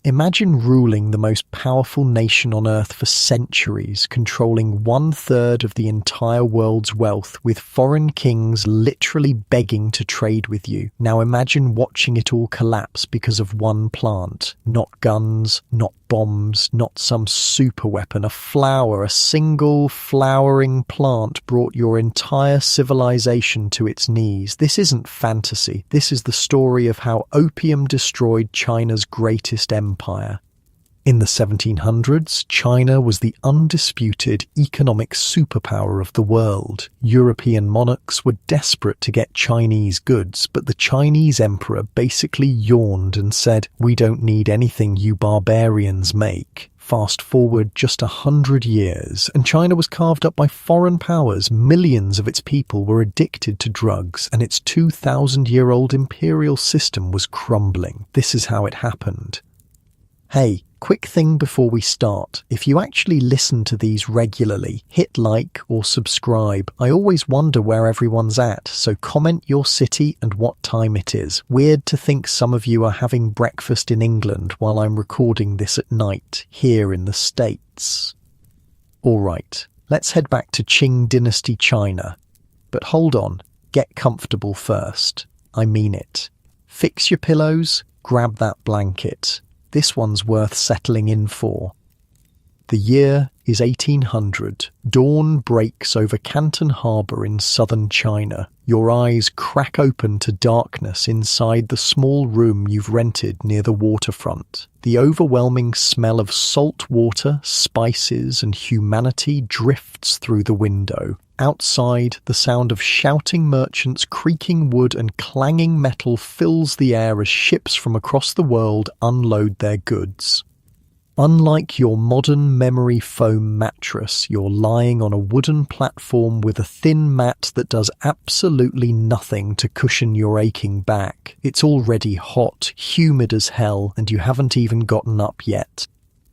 Imagine ruling the most powerful nation on Earth for centuries, controlling 1/3 of the entire world's wealth, with foreign kings literally begging to trade with you. Now imagine watching it all collapse because of one plant. Not guns, not bombs, not some super weapon. A flower, a single flowering plant brought your entire civilization to its knees. This isn't fantasy. This is the story of how opium destroyed China's greatest empire. In the 1700s, China was the undisputed economic superpower of the world. European monarchs were desperate to get Chinese goods, but the Chinese emperor basically yawned and said, "We don't need anything you barbarians make." Fast forward just 100 years, and China was carved up by foreign powers. Millions of its people were addicted to drugs, and its 2,000-year-old imperial system was crumbling. This is how it happened. Hey, quick thing before we start. If you actually listen to these regularly, hit like or subscribe. I always wonder where everyone's at, so comment your city and what time it is. Weird to think some of you are having breakfast in England while I'm recording this at night, here in the States. Alright, let's head back to Qing Dynasty China. But hold on, get comfortable first. I mean it. Fix your pillows, grab that blanket. This one's worth settling in for. The year is 1800. Dawn breaks over Canton Harbour in southern China. Your eyes crack open to darkness inside the small room you've rented near the waterfront. The overwhelming smell of salt water, spices, and humanity drifts through the window. Outside, the sound of shouting merchants, creaking wood, and clanging metal fills the air as ships from across the world unload their goods. Unlike your modern memory foam mattress, you're lying on a wooden platform with a thin mat that does absolutely nothing to cushion your aching back. It's already hot, humid as hell, and you haven't even gotten up yet.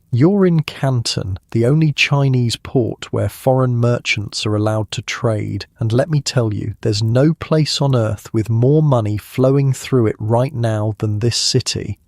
You're in Canton, the only Chinese port where foreign merchants are allowed to trade, and let me tell you, there's no place on earth with more money flowing through it right now than this city.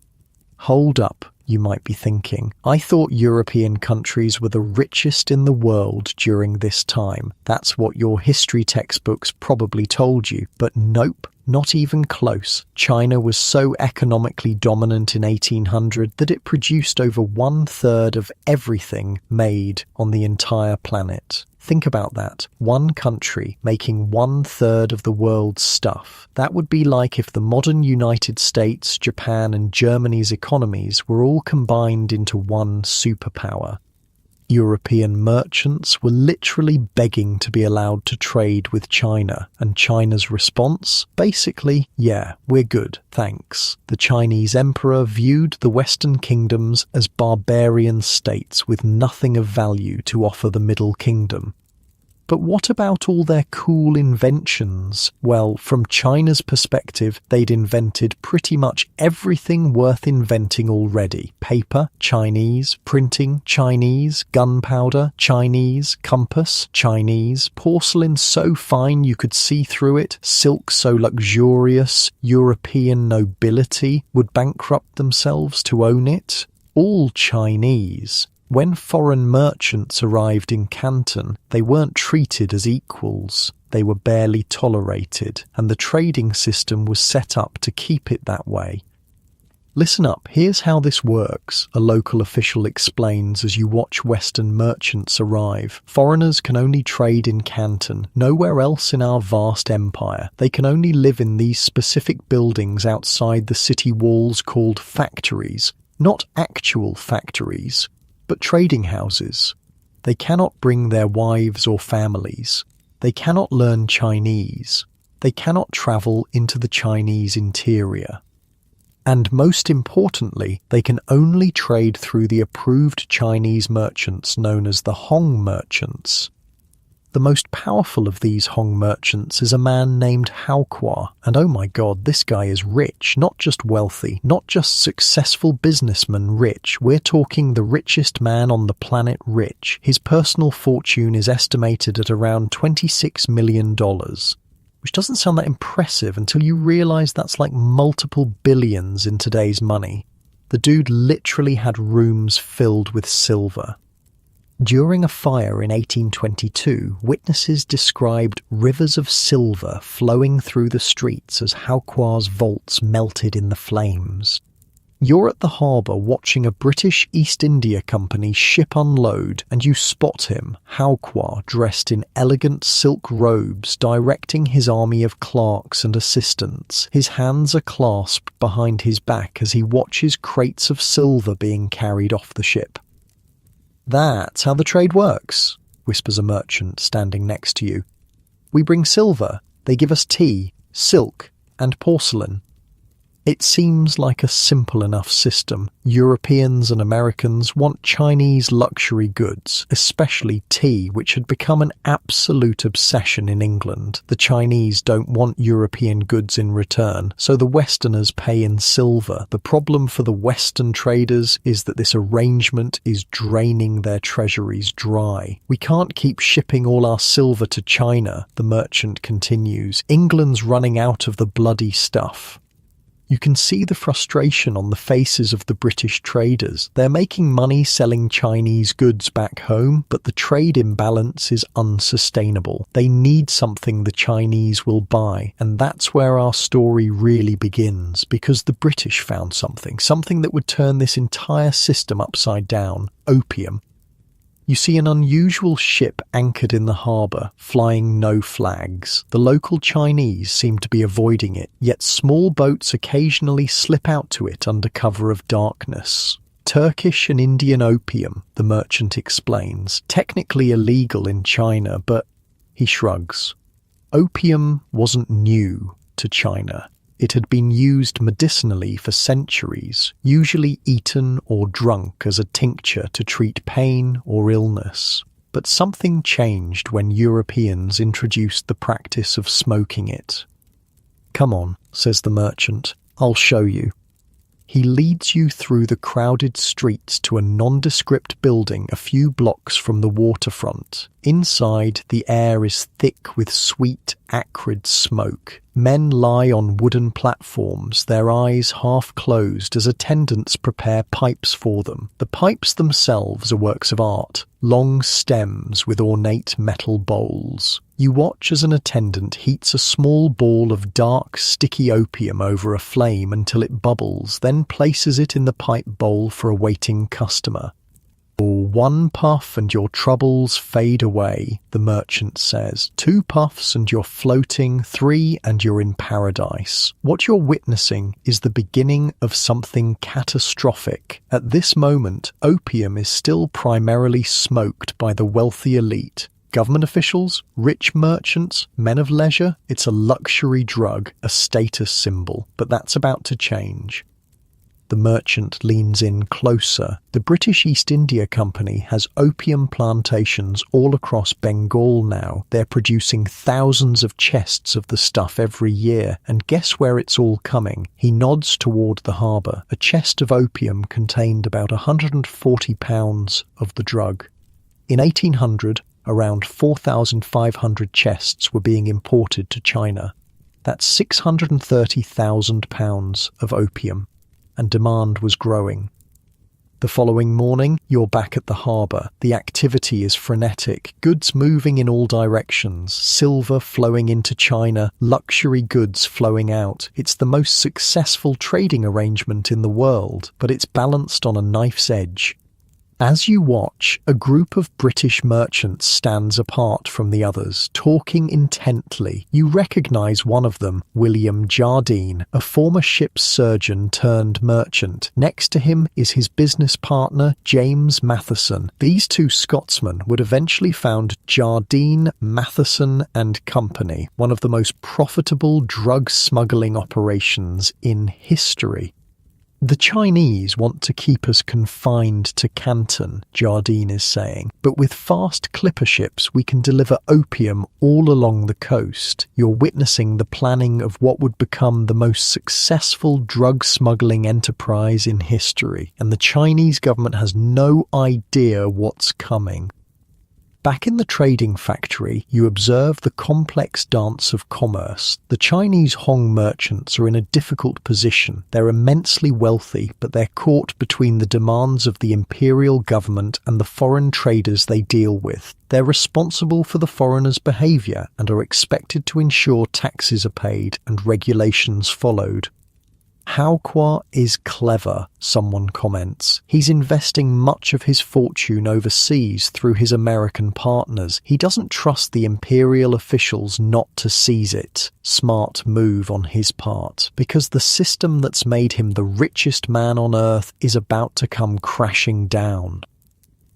Hold up, you might be thinking. I thought European countries were the richest in the world during this time. That's what your history textbooks probably told you, but nope. Not even close. China was so economically dominant in 1800 that it produced over 1/3 of everything made on the entire planet. Think about that. One country making 1/3 of the world's stuff. That would be like if the modern United States, Japan, and Germany's economies were all combined into one superpower. European merchants were literally begging to be allowed to trade with China, and China's response? Basically, yeah, we're good, thanks. The Chinese emperor viewed the Western kingdoms as barbarian states with nothing of value to offer the Middle Kingdom. But what about all their cool inventions? Well, from China's perspective, they'd invented pretty much everything worth inventing already. Paper, Chinese. Printing, Chinese. Gunpowder, Chinese. Compass, Chinese. Porcelain so fine you could see through it. Silk so luxurious, European nobility would bankrupt themselves to own it. All Chinese. When foreign merchants arrived in Canton, they weren't treated as equals. They were barely tolerated, and the trading system was set up to keep it that way. Listen up, here's how this works, a local official explains as you watch Western merchants arrive. Foreigners can only trade in Canton, nowhere else in our vast empire. They can only live in these specific buildings outside the city walls called factories. Not actual factories, but trading houses. They cannot bring their wives or families. They cannot learn Chinese. They cannot travel into the Chinese interior. And most importantly, they can only trade through the approved Chinese merchants known as the Hong merchants. The most powerful of these Hong merchants is a man named Hao Kwa, and oh my god, this guy is rich, not just wealthy, not just successful businessman rich, we're talking the richest man on the planet rich. His personal fortune is estimated at around $26 million, which doesn't sound that impressive until you realize that's like multiple billions in today's money. The dude literally had rooms filled with silver. During a fire in 1822, witnesses described rivers of silver flowing through the streets as Hao vaults melted in the flames. You're at the harbour watching a British East India Company ship unload, and you spot him, Hao dressed in elegant silk robes, directing his army of clerks and assistants. His hands are clasped behind his back as he watches crates of silver being carried off the ship. "That's how the trade works," whispers a merchant standing next to you. "We bring silver, they give us tea, silk, and porcelain." It seems like a simple enough system. Europeans and Americans want Chinese luxury goods, especially tea, which had become an absolute obsession in England. The Chinese don't want European goods in return, so the Westerners pay in silver. The problem for the Western traders is that this arrangement is draining their treasuries dry. "We can't keep shipping all our silver to China," the merchant continues. "England's running out of the bloody stuff." You can see the frustration on the faces of the British traders. They're making money selling Chinese goods back home, but the trade imbalance is unsustainable. They need something the Chinese will buy, and that's where our story really begins, because the British found something that would turn this entire system upside down: opium. You see an unusual ship anchored in the harbour, flying no flags. The local Chinese seem to be avoiding it, yet small boats occasionally slip out to it under cover of darkness. "Turkish and Indian opium," the merchant explains. "Technically illegal in China, but..." He shrugs. Opium wasn't new to China. It had been used medicinally for centuries, usually eaten or drunk as a tincture to treat pain or illness. But something changed when Europeans introduced the practice of smoking it. "Come on," says the merchant, "I'll show you." He leads you through the crowded streets to a nondescript building a few blocks from the waterfront. Inside, the air is thick with sweet, acrid smoke. Men lie on wooden platforms, their eyes half closed as attendants prepare pipes for them. The pipes themselves are works of art, long stems with ornate metal bowls. You watch as an attendant heats a small ball of dark, sticky opium over a flame until it bubbles, then places it in the pipe bowl for a waiting customer. "One puff and your troubles fade away," the merchant says. "Two puffs and you're floating, three and you're in paradise." What you're witnessing is the beginning of something catastrophic. At this moment, opium is still primarily smoked by the wealthy elite. Government officials, rich merchants, men of leisure, it's a luxury drug, a status symbol. But that's about to change. The merchant leans in closer. The British East India Company has opium plantations all across Bengal now. They're producing thousands of chests of the stuff every year. And guess where it's all coming? He nods toward the harbour. A chest of opium contained about 140 pounds of the drug. In 1800, around 4,500 chests were being imported to China. That's 630,000 pounds of opium. And demand was growing. The following morning, you're back at the harbour. The activity is frenetic, goods moving in all directions, silver flowing into China, luxury goods flowing out. It's the most successful trading arrangement in the world, but it's balanced on a knife's edge. As you watch, a group of British merchants stands apart from the others, talking intently. You recognise one of them, William Jardine, a former ship's surgeon turned merchant. Next to him is his business partner, James Matheson. These two Scotsmen would eventually found Jardine, Matheson and Company, one of the most profitable drug smuggling operations in history. "The Chinese want to keep us confined to Canton," Jardine is saying, "but with fast clipper ships we can deliver opium all along the coast." You're witnessing the planning of what would become the most successful drug smuggling enterprise in history, and the Chinese government has no idea what's coming. Back in the trading factory, you observe the complex dance of commerce. The Chinese Hong merchants are in a difficult position. They're immensely wealthy, but they're caught between the demands of the imperial government and the foreign traders they deal with. They're responsible for the foreigners' behavior and are expected to ensure taxes are paid and regulations followed. Hao Qua is clever, someone comments. He's investing much of his fortune overseas through his American partners. He doesn't trust the imperial officials not to seize it. Smart move on his part, because the system that's made him the richest man on earth is about to come crashing down.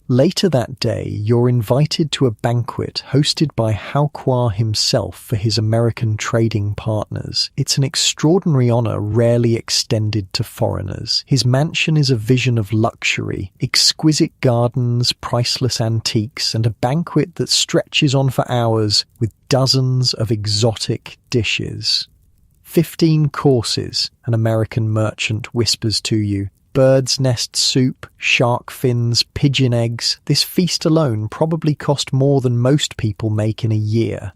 Later that day, you're invited to a banquet hosted by Hao Qua himself for his American trading partners. It's an extraordinary honor rarely extended to foreigners. His mansion is a vision of luxury, exquisite gardens, priceless antiques, and a banquet that stretches on for hours with dozens of exotic dishes. 15 courses, an American merchant whispers to you. Bird's nest soup, shark fins, pigeon eggs. This feast alone probably cost more than most people make in a year.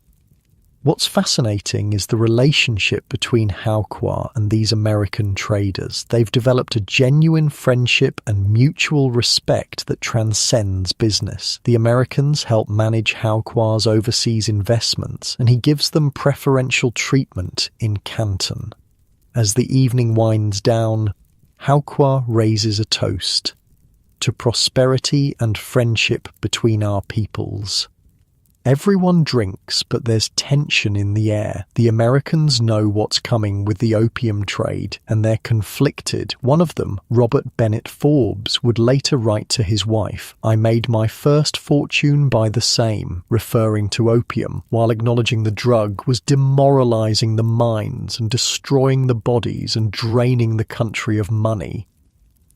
What's fascinating is the relationship between Hao Qua and these American traders. They've developed a genuine friendship and mutual respect that transcends business. The Americans help manage Hao Qua's overseas investments, and he gives them preferential treatment in Canton. As the evening winds down, Hao Qua raises a toast to prosperity and friendship between our peoples. Everyone drinks, but there's tension in the air. The Americans know what's coming with the opium trade, and they're conflicted. One of them, Robert Bennett Forbes, would later write to his wife, "I made my first fortune by the same," referring to opium, while acknowledging the drug was demoralizing the minds and destroying the bodies and draining the country of money.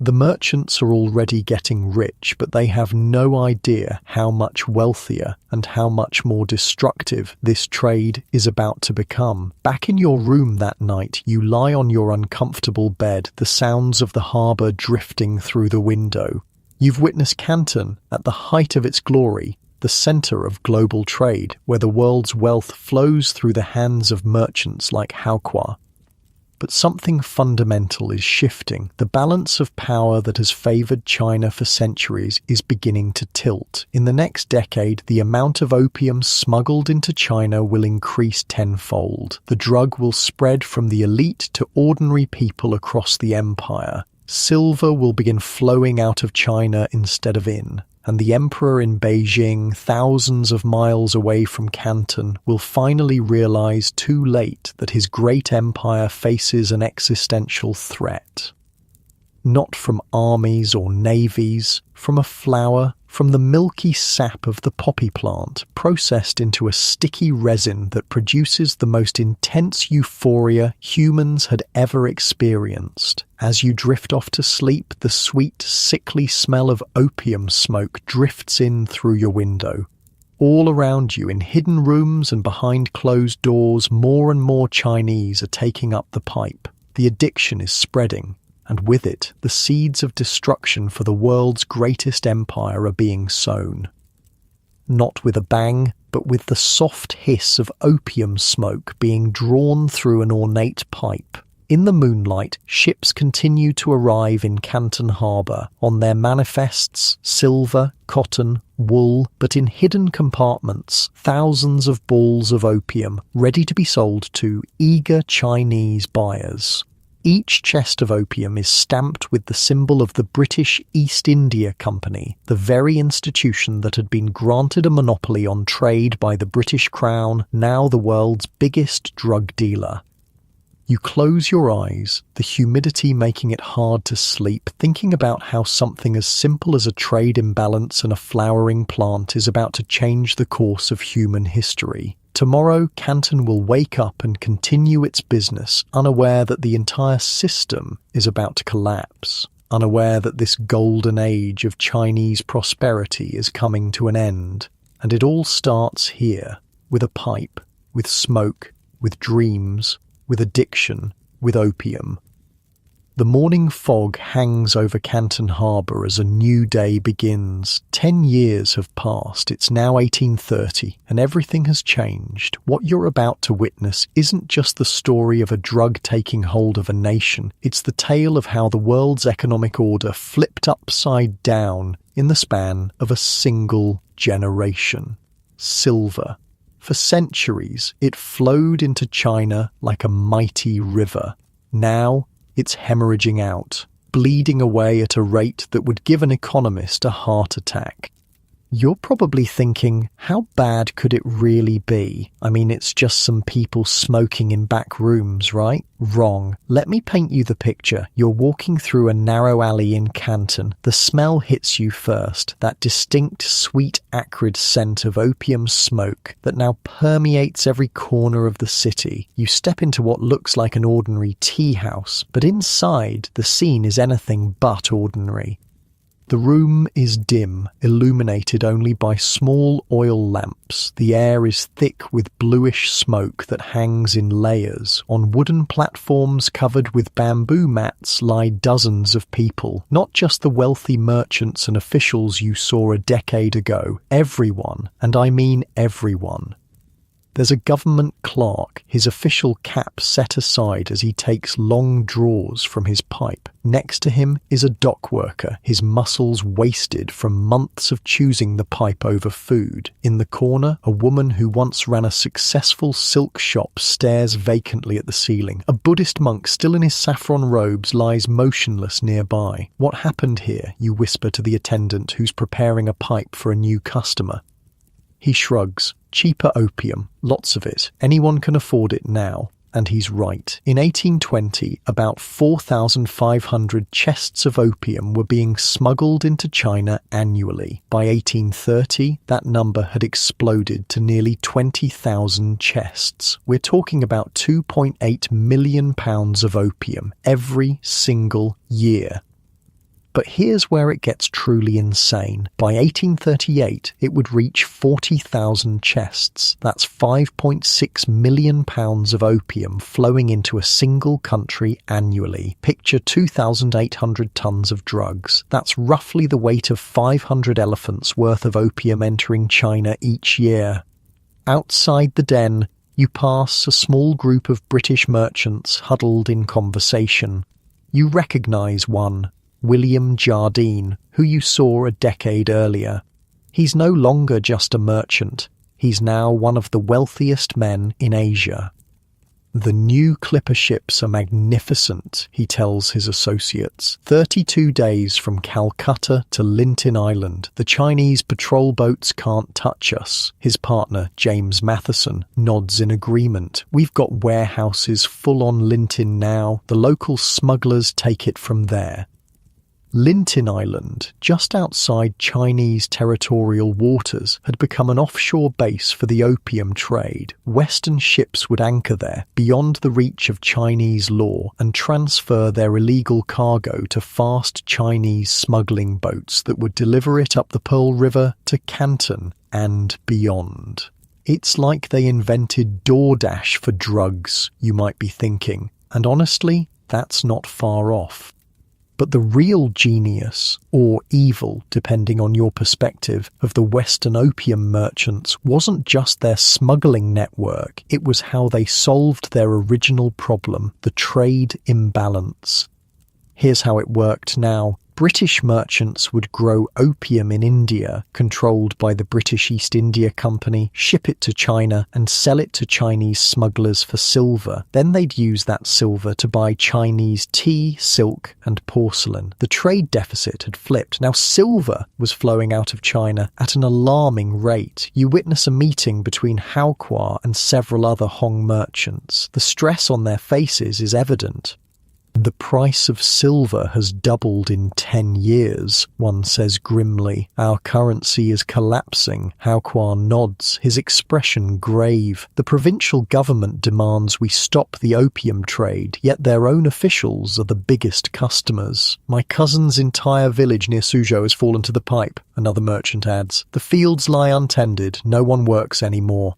The merchants are already getting rich, but they have no idea how much wealthier and how much more destructive this trade is about to become. Back in your room that night, you lie on your uncomfortable bed, the sounds of the harbour drifting through the window. You've witnessed Canton at the height of its glory, the centre of global trade, where the world's wealth flows through the hands of merchants like Hao Qua. But something fundamental is shifting. The balance of power that has favoured China for centuries is beginning to tilt. In the next decade, the amount of opium smuggled into China will increase tenfold. The drug will spread from the elite to ordinary people across the empire. Silver will begin flowing out of China instead of in. And the emperor in Beijing, thousands of miles away from Canton, will finally realize too late that his great empire faces an existential threat. Not from armies or navies, from a flower, from the milky sap of the poppy plant, processed into a sticky resin that produces the most intense euphoria humans had ever experienced. As you drift off to sleep, the sweet, sickly smell of opium smoke drifts in through your window. All around you, in hidden rooms and behind closed doors, more and more Chinese are taking up the pipe. The addiction is spreading. And with it, the seeds of destruction for the world's greatest empire are being sown. Not with a bang, but with the soft hiss of opium smoke being drawn through an ornate pipe. In the moonlight, ships continue to arrive in Canton Harbour. On their manifests, silver, cotton, wool, but in hidden compartments, thousands of balls of opium, ready to be sold to eager Chinese buyers. Each chest of opium is stamped with the symbol of the British East India Company, the very institution that had been granted a monopoly on trade by the British Crown, now the world's biggest drug dealer. You close your eyes, the humidity making it hard to sleep, thinking about how something as simple as a trade imbalance and a flowering plant is about to change the course of human history. Tomorrow, Canton will wake up and continue its business, unaware that the entire system is about to collapse, unaware that this golden age of Chinese prosperity is coming to an end. And it all starts here, with a pipe, with smoke, with dreams, with addiction, with opium. The morning fog hangs over Canton Harbour as a new day begins. 10 years have passed, it's now 1830, and everything has changed. What you're about to witness isn't just the story of a drug taking hold of a nation, it's the tale of how the world's economic order flipped upside down in the span of a single generation. Silver. For centuries, it flowed into China like a mighty river. Now, it's hemorrhaging out, bleeding away at a rate that would give an economist a heart attack. You're probably thinking, how bad could it really be? I mean, it's just some people smoking in back rooms, right? Wrong. Let me paint you the picture. You're walking through a narrow alley in Canton. The smell hits you first, that distinct, sweet, acrid scent of opium smoke that now permeates every corner of the city. You step into what looks like an ordinary tea house, but inside, the scene is anything but ordinary. The room is dim, illuminated only by small oil lamps. The air is thick with bluish smoke that hangs in layers. On wooden platforms covered with bamboo mats lie dozens of people, not just the wealthy merchants and officials you saw a decade ago. Everyone, and I mean everyone. There's a government clerk, his official cap set aside as he takes long draws from his pipe. Next to him is a dock worker, his muscles wasted from months of choosing the pipe over food. In the corner, a woman who once ran a successful silk shop stares vacantly at the ceiling. A Buddhist monk still in his saffron robes lies motionless nearby. What happened here? You whisper to the attendant who's preparing a pipe for a new customer. He shrugs. Cheaper opium, lots of it. Anyone can afford it now. And he's right. In 1820, about 4,500 chests of opium were being smuggled into China annually. By 1830, that number had exploded to nearly 20,000 chests. We're talking about 2.8 million pounds of opium every single year. But here's where it gets truly insane. By 1838, it would reach 40,000 chests. That's 5.6 million pounds of opium flowing into a single country annually. Picture 2,800 tons of drugs. That's roughly the weight of 500 elephants worth of opium entering China each year. Outside the den, you pass a small group of British merchants huddled in conversation. You recognise one. William Jardine, who you saw a decade earlier. He's no longer just a merchant. He's now one of the wealthiest men in Asia. The new clipper ships are magnificent, he tells his associates. 32 days from Calcutta to Linton Island. The Chinese patrol boats can't touch us. His partner, James Matheson, nods in agreement. We've got warehouses full on Linton now. The local smugglers take it from there. Linton Island, just outside Chinese territorial waters, had become an offshore base for the opium trade. Western ships would anchor there, beyond the reach of Chinese law, and transfer their illegal cargo to fast Chinese smuggling boats that would deliver it up the Pearl River to Canton and beyond. It's like they invented DoorDash for drugs, you might be thinking, and honestly, that's not far off. But the real genius, or evil, depending on your perspective, of the Western opium merchants wasn't just their smuggling network, it was how they solved their original problem, the trade imbalance. Here's how it worked now. British merchants would grow opium in India, controlled by the British East India Company, ship it to China and sell it to Chinese smugglers for silver. Then they'd use that silver to buy Chinese tea, silk and porcelain. The trade deficit had flipped. Now silver was flowing out of China at an alarming rate. You witness a meeting between Hao Kwa and several other Hong merchants. The stress on their faces is evident. The price of silver has doubled in 10 years, one says grimly. Our currency is collapsing. Hao Kwa nods, his expression grave. The provincial government demands we stop the opium trade, yet their own officials are the biggest customers. My cousin's entire village near Suzhou has fallen to the pipe, another merchant adds. The fields lie untended, no one works anymore.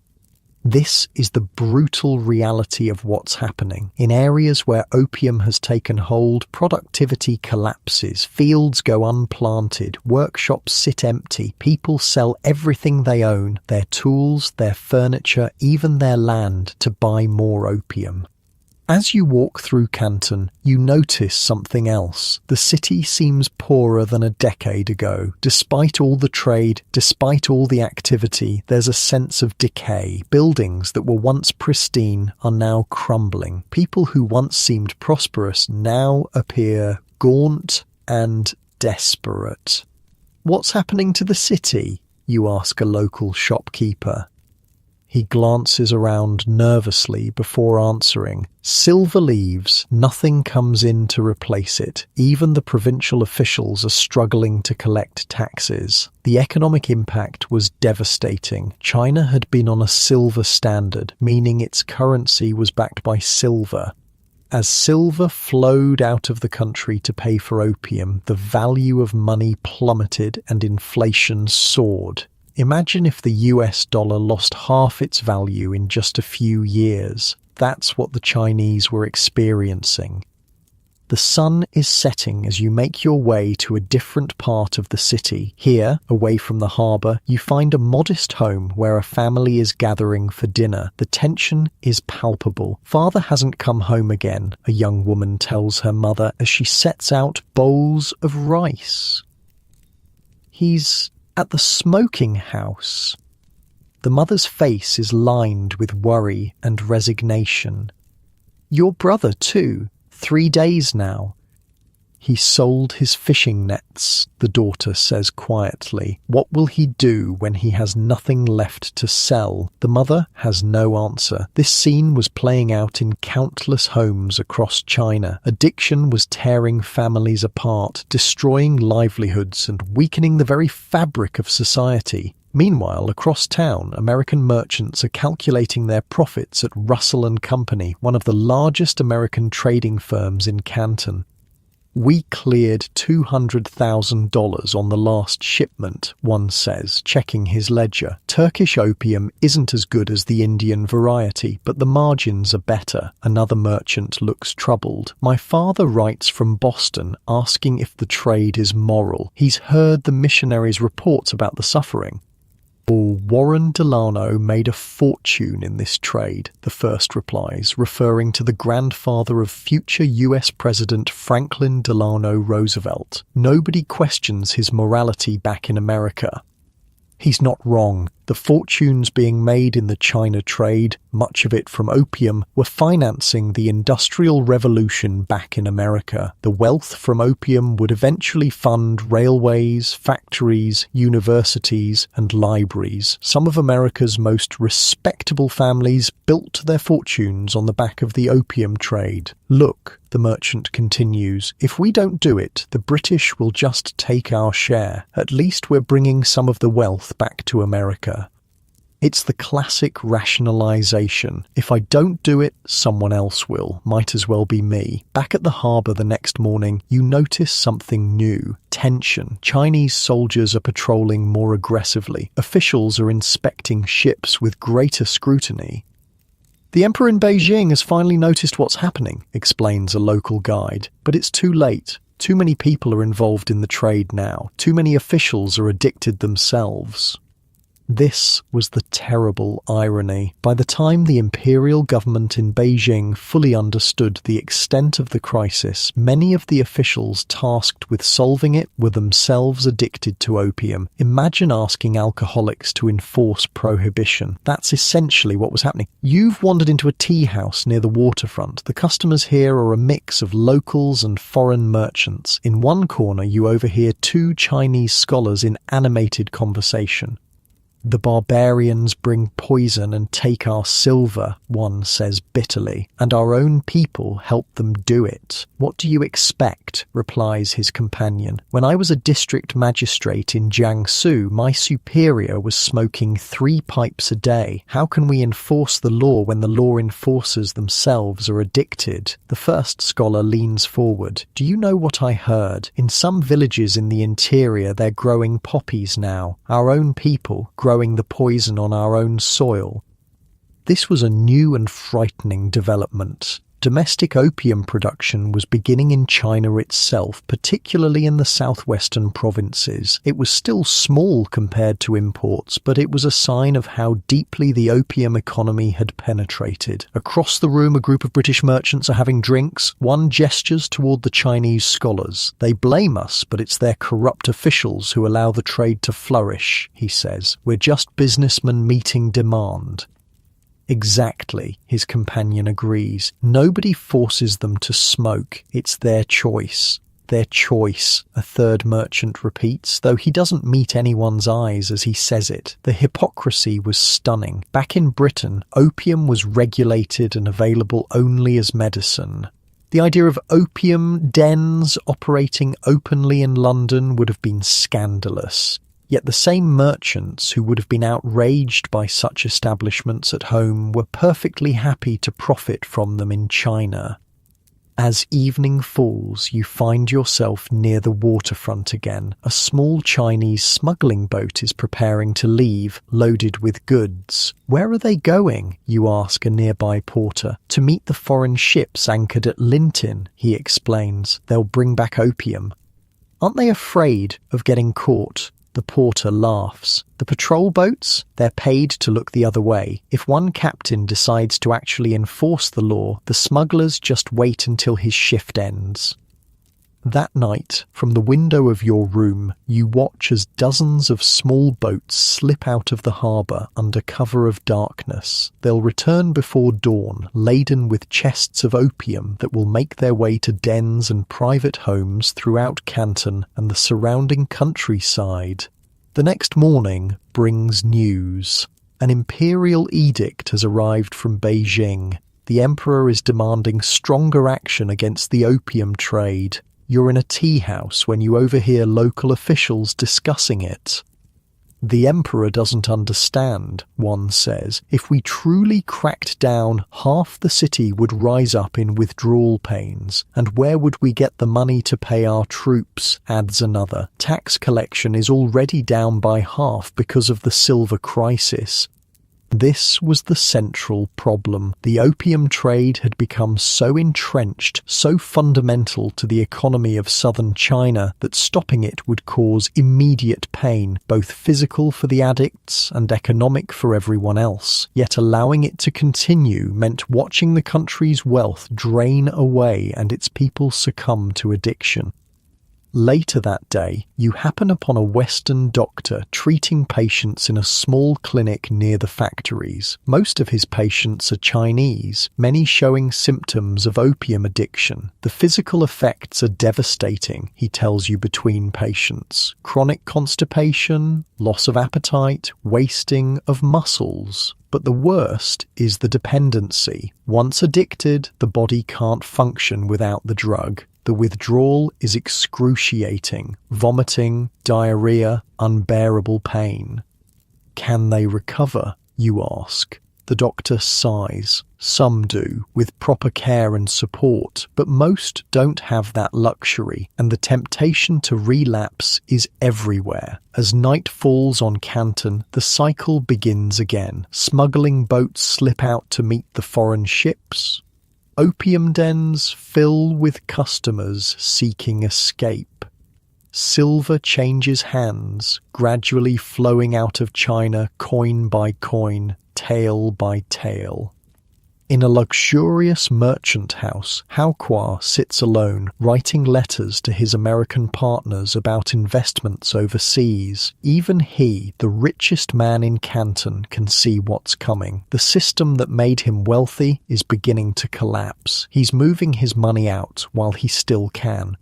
This is the brutal reality of what's happening. In areas where opium has taken hold, productivity collapses, fields go unplanted, workshops sit empty, people sell everything they own, their tools, their furniture, even their land, to buy more opium. As you walk through Canton, you notice something else. The city seems poorer than a decade ago. Despite all the trade, despite all the activity, there's a sense of decay. Buildings that were once pristine are now crumbling. People who once seemed prosperous now appear gaunt and desperate. What's happening to the city? You ask a local shopkeeper. He glances around nervously before answering. Silver leaves, nothing comes in to replace it. Even the provincial officials are struggling to collect taxes. The economic impact was devastating. China had been on a silver standard, meaning its currency was backed by silver. As silver flowed out of the country to pay for opium, the value of money plummeted and inflation soared. Imagine if the US dollar lost half its value in just a few years. That's what the Chinese were experiencing. The sun is setting as you make your way to a different part of the city. Here, away from the harbour, you find a modest home where a family is gathering for dinner. The tension is palpable. Father hasn't come home again, a young woman tells her mother as she sets out bowls of rice. He's at the smoking house. The mother's face is lined with worry and resignation. Your brother, too. 3 days now. He sold his fishing nets, the daughter says quietly. What will he do when he has nothing left to sell? The mother has no answer. This scene was playing out in countless homes across China. Addiction was tearing families apart, destroying livelihoods and weakening the very fabric of society. Meanwhile, across town, American merchants are calculating their profits at Russell and Company, one of the largest American trading firms in Canton. We cleared $200,000 on the last shipment, one says, checking his ledger. Turkish opium isn't as good as the Indian variety, but the margins are better. Another merchant looks troubled. My father writes from Boston, asking if the trade is moral. He's heard the missionaries' reports about the suffering. Warren Delano made a fortune in this trade, the first replies, referring to the grandfather of future US President Franklin Delano Roosevelt. Nobody questions his morality back in America. He's not wrong. The fortunes being made in the China trade, much of it from opium, were financing the Industrial Revolution back in America. The wealth from opium would eventually fund railways, factories, universities, and libraries. Some of America's most respectable families built their fortunes on the back of the opium trade. Look, the merchant continues, if we don't do it, the British will just take our share. At least we're bringing some of the wealth back to America. It's the classic rationalization. If I don't do it, someone else will. Might as well be me. Back at the harbour the next morning, you notice something new. Tension. Chinese soldiers are patrolling more aggressively. Officials are inspecting ships with greater scrutiny. The emperor in Beijing has finally noticed what's happening, explains a local guide. But it's too late. Too many people are involved in the trade now. Too many officials are addicted themselves. This was the terrible irony. By the time the imperial government in Beijing fully understood the extent of the crisis, many of the officials tasked with solving it were themselves addicted to opium. Imagine asking alcoholics to enforce prohibition. That's essentially what was happening. You've wandered into a tea house near the waterfront. The customers here are a mix of locals and foreign merchants. In one corner, you overhear 2 Chinese scholars in animated conversation. The barbarians bring poison and take our silver, one says bitterly, and our own people help them do it. What do you expect? Replies his companion. When I was a district magistrate in Jiangsu, my superior was smoking 3 pipes a day. How can we enforce the law when the law enforcers themselves are addicted? The first scholar leans forward. Do you know what I heard? In some villages in the interior, they're growing poppies now. Our own people growing the poison on our own soil. This was a new and frightening development. Domestic opium production was beginning in China itself, particularly in the southwestern provinces. It was still small compared to imports, but it was a sign of how deeply the opium economy had penetrated. Across the room, a group of British merchants are having drinks. One gestures toward the Chinese scholars. They blame us, but it's their corrupt officials who allow the trade to flourish, he says. We're just businessmen meeting demand. Exactly, his companion agrees. Nobody forces them to smoke. It's their choice. Their choice, a third merchant repeats, though he doesn't meet anyone's eyes as he says it. The hypocrisy was stunning. Back in Britain, opium was regulated and available only as medicine. The idea of opium dens operating openly in London would have been scandalous. Yet the same merchants who would have been outraged by such establishments at home were perfectly happy to profit from them in China. As evening falls, you find yourself near the waterfront again. A small Chinese smuggling boat is preparing to leave, loaded with goods. Where are they going? You ask a nearby porter. To meet the foreign ships anchored at Lintin, he explains. They'll bring back opium. Aren't they afraid of getting caught? The porter laughs. The patrol boats? They're paid to look the other way. If one captain decides to actually enforce the law, the smugglers just wait until his shift ends. That night, from the window of your room, you watch as dozens of small boats slip out of the harbour under cover of darkness. They'll return before dawn, laden with chests of opium that will make their way to dens and private homes throughout Canton and the surrounding countryside. The next morning brings news. An imperial edict has arrived from Beijing. The emperor is demanding stronger action against the opium trade. You're in a tea house when you overhear local officials discussing it. The emperor doesn't understand, one says. If we truly cracked down, half the city would rise up in withdrawal pains. And where would we get the money to pay our troops, adds another. Tax collection is already down by half because of the silver crisis. This was the central problem. The opium trade had become so entrenched, so fundamental to the economy of southern China, that stopping it would cause immediate pain, both physical for the addicts and economic for everyone else. Yet allowing it to continue meant watching the country's wealth drain away and its people succumb to addiction. Later that day, you happen upon a Western doctor treating patients in a small clinic near the factories. Most of his patients are Chinese, many showing symptoms of opium addiction. The physical effects are devastating, he tells you between patients. Chronic constipation, loss of appetite, wasting of muscles. But the worst is the dependency. Once addicted, the body can't function without the drug. The withdrawal is excruciating. Vomiting, diarrhea, unbearable pain. Can they recover, you ask? The doctor sighs. Some do, with proper care and support, but most don't have that luxury, and the temptation to relapse is everywhere. As night falls on Canton, the cycle begins again. Smuggling boats slip out to meet the foreign ships. Opium dens fill with customers seeking escape. Silver changes hands, gradually flowing out of China coin by coin, tael by tael. In a luxurious merchant house, Hao Kwa sits alone, writing letters to his American partners about investments overseas. Even he, the richest man in Canton, can see what's coming. The system that made him wealthy is beginning to collapse. He's moving his money out while he still can.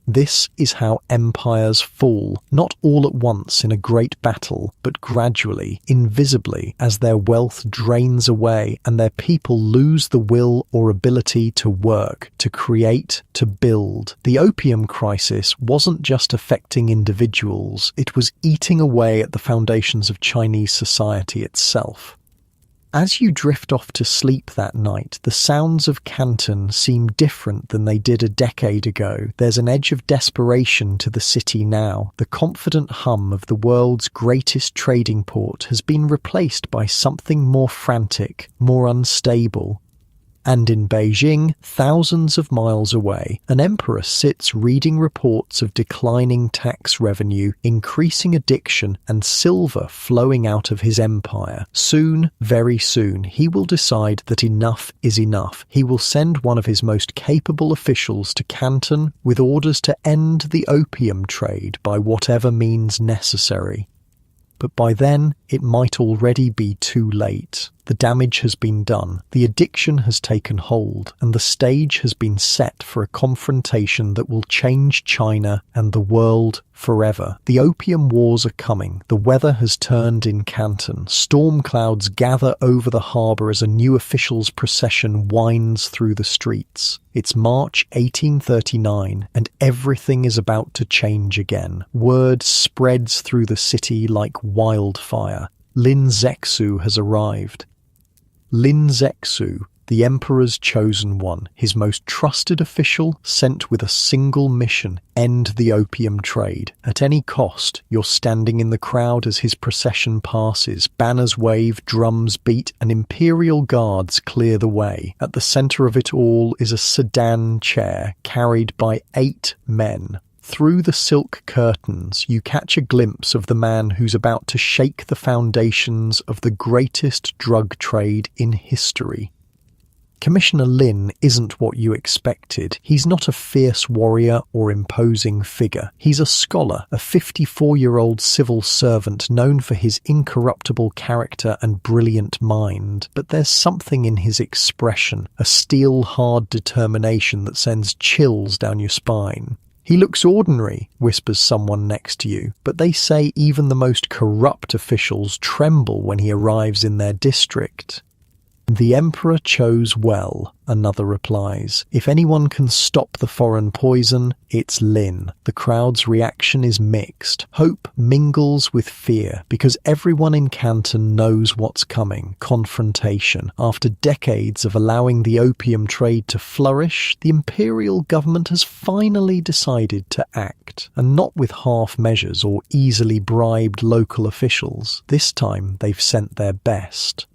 This is how empires fall, not all at once in a great battle, but gradually, invisibly, as their wealth drains away and their people lose the will or ability to work, to create, to build. The opium crisis wasn't just affecting individuals, it was eating away at the foundations of Chinese society itself. As you drift off to sleep that night, the sounds of Canton seem different than they did a decade ago. There's an edge of desperation to the city now. The confident hum of the world's greatest trading port has been replaced by something more frantic, more unstable. And in Beijing, thousands of miles away, an emperor sits reading reports of declining tax revenue, increasing addiction, and silver flowing out of his empire. Soon, very soon, he will decide that enough is enough. He will send one of his most capable officials to Canton with orders to end the opium trade by whatever means necessary. But by then, it might already be too late. The damage has been done, the addiction has taken hold, and the stage has been set for a confrontation that will change China and the world forever. The Opium Wars are coming. The weather has turned in Canton. Storm clouds gather over the harbour as a new officials' procession winds through the streets. It's March 1839, and everything is about to change again. Word spreads through the city like wildfire. Lin Zexu has arrived. Lin Zexu, the emperor's chosen one, his most trusted official, sent with a single mission: end the opium trade. At any cost. You're standing in the crowd as his procession passes. Banners wave, drums beat, and imperial guards clear the way. At the centre of it all is a sedan chair carried by 8 men. Through the silk curtains, you catch a glimpse of the man who's about to shake the foundations of the greatest drug trade in history. Commissioner Lin isn't what you expected. He's not a fierce warrior or imposing figure. He's a scholar, a 54-year-old civil servant known for his incorruptible character and brilliant mind. But there's something in his expression, a steel-hard determination that sends chills down your spine. "He looks ordinary," whispers someone next to you, but they say even the most corrupt officials tremble when he arrives in their district. "The emperor chose well," another replies. "If anyone can stop the foreign poison, it's Lin." The crowd's reaction is mixed. Hope mingles with fear, because everyone in Canton knows what's coming: confrontation. After decades of allowing the opium trade to flourish, the imperial government has finally decided to act, and not with half measures or easily bribed local officials. This time they've sent their best.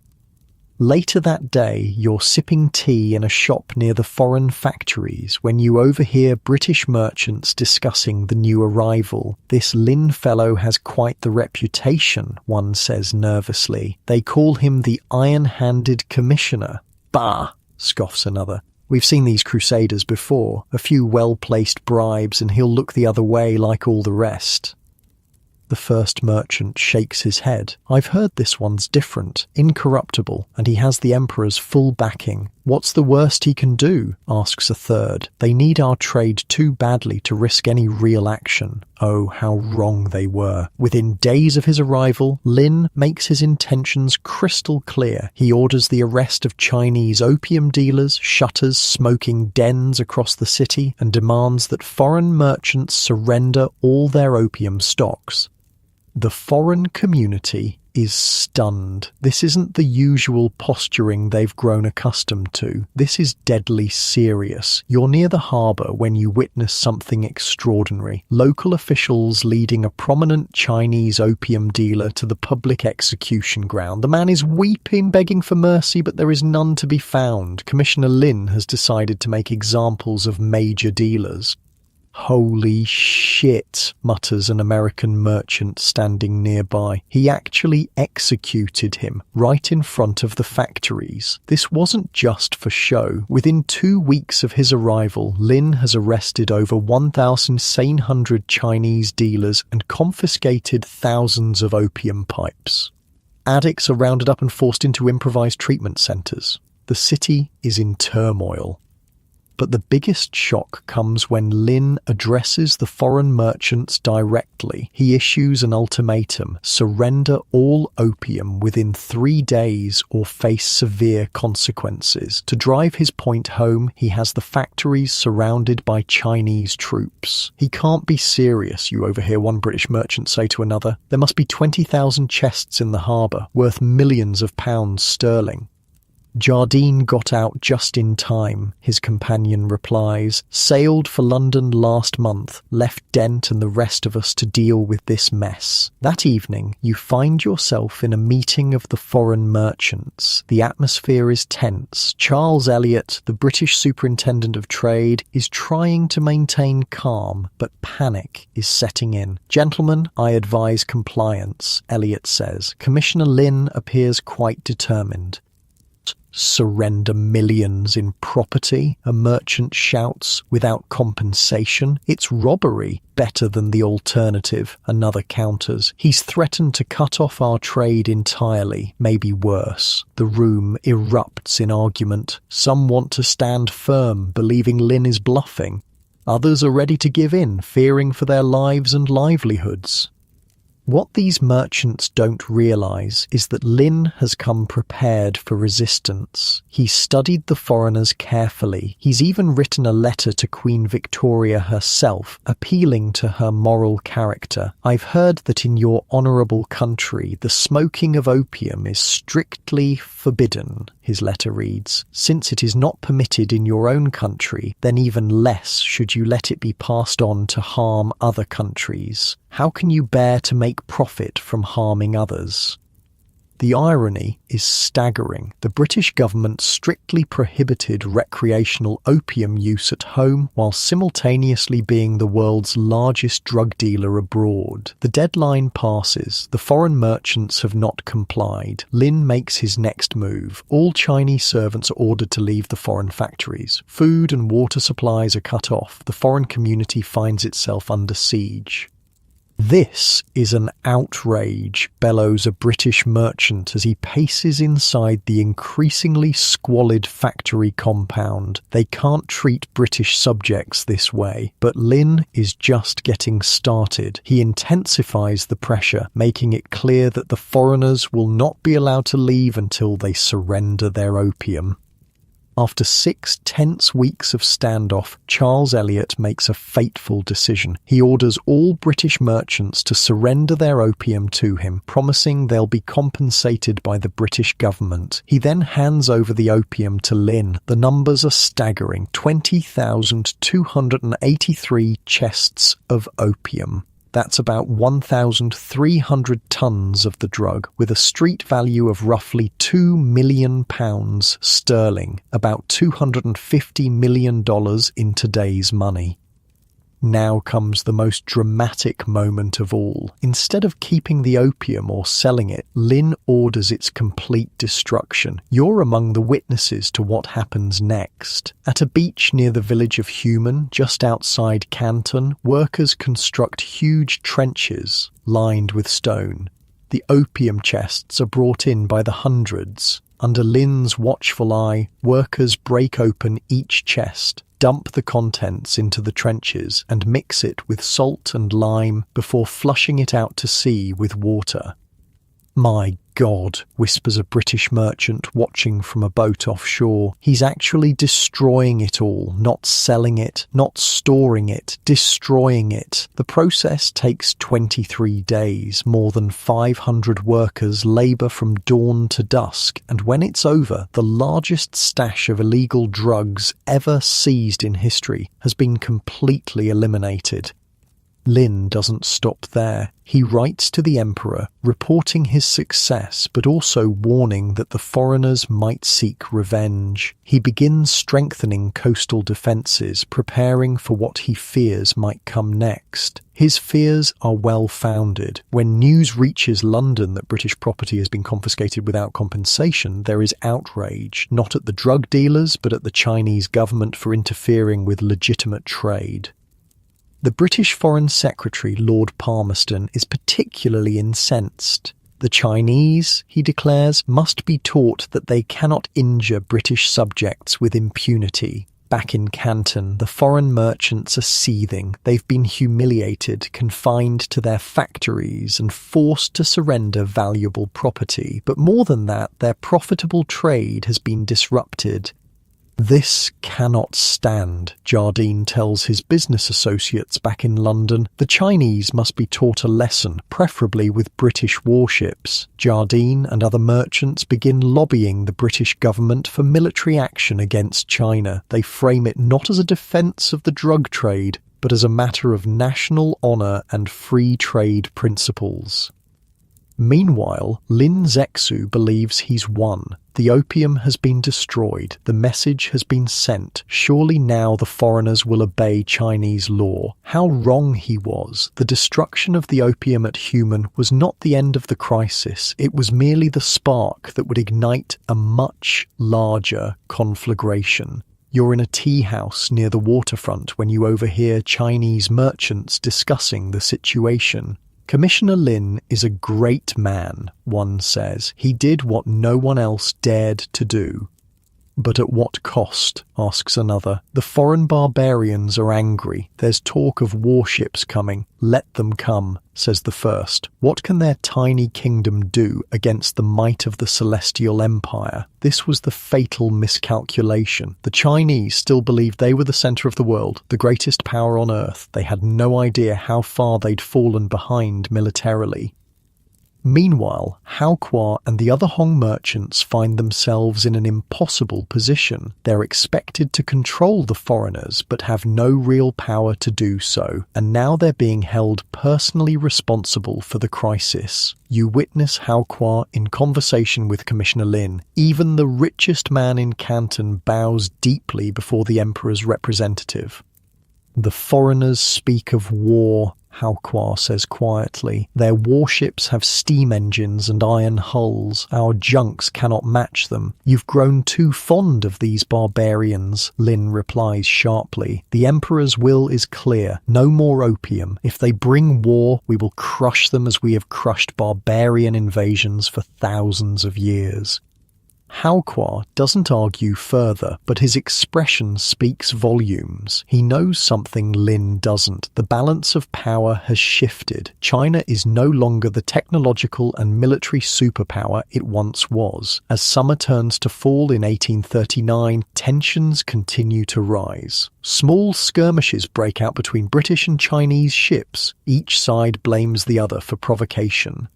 Later that day, you're sipping tea in a shop near the foreign factories when you overhear British merchants discussing the new arrival. "This Lin fellow has quite the reputation," one says nervously. "They call him the Iron-Handed Commissioner." "Bah!" scoffs another. "We've seen these crusaders before. A few well-placed bribes and he'll look the other way like all the rest." The first merchant shakes his head. "I've heard this one's different, incorruptible, and he has the emperor's full backing." "What's the worst he can do?" asks a third. "They need our trade too badly to risk any real action." Oh, how wrong they were. Within days of his arrival, Lin makes his intentions crystal clear. He orders the arrest of Chinese opium dealers, shutters smoking dens across the city, and demands that foreign merchants surrender all their opium stocks. The foreign community is stunned. This isn't the usual posturing they've grown accustomed to. This is deadly serious. You're near the harbour when you witness something extraordinary. Local officials leading a prominent Chinese opium dealer to the public execution ground. The man is weeping, begging for mercy, but there is none to be found. Commissioner Lin has decided to make examples of major dealers. "Holy shit," mutters an American merchant standing nearby. "He actually executed him right in front of the factories." This wasn't just for show. Within 2 weeks of his arrival, Lin has arrested over 1,700 Chinese dealers and confiscated thousands of opium pipes. Addicts are rounded up and forced into improvised treatment centres. The city is in turmoil. But the biggest shock comes when Lin addresses the foreign merchants directly. He issues an ultimatum: surrender all opium within 3 days or face severe consequences. To drive his point home, he has the factories surrounded by Chinese troops. "He can't be serious," you overhear one British merchant say to another. "There must be 20,000 chests in the harbour, worth millions of pounds sterling." "Jardine got out just in time," his companion replies. "Sailed for London last month, left Dent and the rest of us to deal with this mess." That evening, you find yourself in a meeting of the foreign merchants. The atmosphere is tense. Charles Elliot, the British Superintendent of Trade, is trying to maintain calm, but panic is setting in. "Gentlemen, I advise compliance," Elliot says. Commissioner Lin appears quite determined. "Surrender millions in property," a merchant shouts, "without compensation. It's robbery." "Better than the alternative," another counters. "He's threatened to cut off our trade entirely, maybe worse." The room erupts in argument. Some want to stand firm, believing Lin is bluffing. Others are ready to give in, fearing for their lives and livelihoods. What these merchants don't realise is that Lin has come prepared for resistance. He's studied the foreigners carefully. He's even written a letter to Queen Victoria herself, appealing to her moral character. "I've heard that in your honourable country the smoking of opium is strictly forbidden," his letter reads. "Since it is not permitted in your own country, then even less should you let it be passed on to harm other countries. How can you bear to make profit from harming others?" The irony is staggering. The British government strictly prohibited recreational opium use at home while simultaneously being the world's largest drug dealer abroad. The deadline passes. The foreign merchants have not complied. Lin makes his next move. All Chinese servants are ordered to leave the foreign factories. Food and water supplies are cut off. The foreign community finds itself under siege. "This is an outrage," bellows a British merchant as he paces inside the increasingly squalid factory compound. They can't treat British subjects this way. But Lin is just getting started. He intensifies the pressure, making it clear that the foreigners will not be allowed to leave until they surrender their opium. After 6 tense weeks of standoff, Charles Elliot makes a fateful decision. He orders all British merchants to surrender their opium to him, promising they'll be compensated by the British government. He then hands over the opium to Lin. The numbers are staggering: 20,283 chests of opium. That's about 1,300 tons of the drug, with a street value of roughly £2 million sterling, about $250 million in today's money. Now comes the most dramatic moment of all. Instead of keeping the opium or selling it, Lin orders its complete destruction. You're among the witnesses to what happens next. At a beach near the village of Human, just outside Canton, workers construct huge trenches lined with stone. The opium chests are brought in by the hundreds. Under Lin's watchful eye, workers break open each chest, dump the contents into the trenches and mix it with salt and lime before flushing it out to sea with water. "My God," whispers a British merchant watching from a boat offshore. He's actually destroying it all, not selling it, not storing it, destroying it. The process takes 23 days. More than 500 workers labour from dawn to dusk, and when it's over, the largest stash of illegal drugs ever seized in history has been completely eliminated. Lin doesn't stop there. He writes to the emperor, reporting his success, but also warning that the foreigners might seek revenge. He begins strengthening coastal defences, preparing for what he fears might come next. His fears are well-founded. When news reaches London that British property has been confiscated without compensation, there is outrage, not at the drug dealers, but at the Chinese government for interfering with legitimate trade. The British Foreign Secretary, Lord Palmerston, is particularly incensed. The Chinese, he declares, must be taught that they cannot injure British subjects with impunity. Back in Canton, the foreign merchants are seething. They've been humiliated, confined to their factories, and forced to surrender valuable property. But more than that, their profitable trade has been disrupted. This cannot stand, Jardine tells his business associates back in London. The Chinese must be taught a lesson, preferably with British warships. Jardine and other merchants begin lobbying the British government for military action against China. They frame it not as a defence of the drug trade, but as a matter of national honour and free trade principles. Meanwhile, Lin Zexu believes he's won. The opium has been destroyed. The message has been sent. Surely now the foreigners will obey Chinese law. How wrong he was. The destruction of the opium at Human was not the end of the crisis. It was merely the spark that would ignite a much larger conflagration. You're in a tea house near the waterfront when you overhear Chinese merchants discussing the situation. Commissioner Lin is a great man, one says. He did what no one else dared to do. But at what cost, asks another. The foreign barbarians are angry. There's talk of warships coming. Let them come, says the first. What can their tiny kingdom do against the might of the Celestial Empire? This was the fatal miscalculation. The Chinese still believed they were the centre of the world, the greatest power on earth. They had no idea how far they'd fallen behind militarily. Meanwhile, Hao Kuo and the other Hong merchants find themselves in an impossible position. They're expected to control the foreigners, but have no real power to do so, and now they're being held personally responsible for the crisis. You witness Hao Kuo in conversation with Commissioner Lin. Even the richest man in Canton bows deeply before the Emperor's representative. The foreigners speak of war, Hao Kuo says quietly. Their warships have steam engines and iron hulls. Our junks cannot match them. You've grown too fond of these barbarians, Lin replies sharply. The Emperor's will is clear. No more opium. If they bring war, we will crush them as we have crushed barbarian invasions for thousands of years. Hao Kuo doesn't argue further, but his expression speaks volumes. He knows something Lin doesn't. The balance of power has shifted. China is no longer the technological and military superpower it once was. As summer turns to fall in 1839, tensions continue to rise. Small skirmishes break out between British and Chinese ships. Each side blames the other for provocation.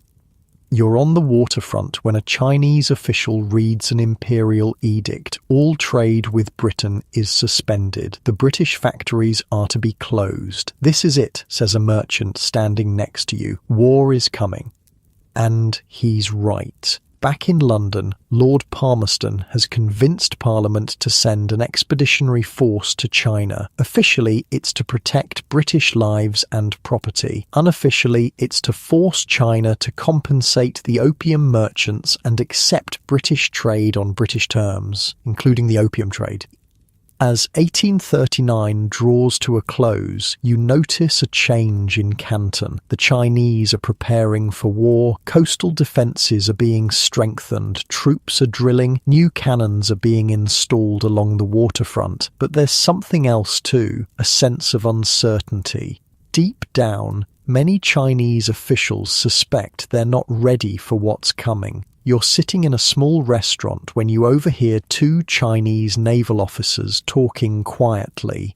You're on the waterfront when a Chinese official reads an imperial edict. All trade with Britain is suspended. The British factories are to be closed. This is it, says a merchant standing next to you. War is coming. And he's right. Back in London, Lord Palmerston has convinced Parliament to send an expeditionary force to China. Officially, it's to protect British lives and property. Unofficially, it's to force China to compensate the opium merchants and accept British trade on British terms, including the opium trade. As 1839 draws to a close, you notice a change in Canton. The Chinese are preparing for war, coastal defences are being strengthened, troops are drilling, new cannons are being installed along the waterfront. But there's something else too, a sense of uncertainty. Deep down, many Chinese officials suspect they're not ready for what's coming. You're sitting in a small restaurant when you overhear two Chinese naval officers talking quietly.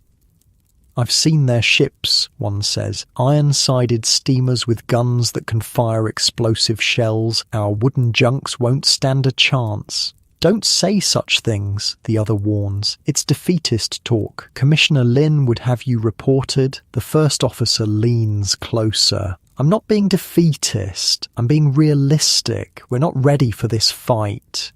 I've seen their ships, one says, iron-sided steamers with guns that can fire explosive shells. Our wooden junks won't stand a chance. Don't say such things, the other warns. It's defeatist talk. Commissioner Lin would have you reported. The first officer leans closer. I'm not being defeatist. I'm being realistic. We're not ready for this fight.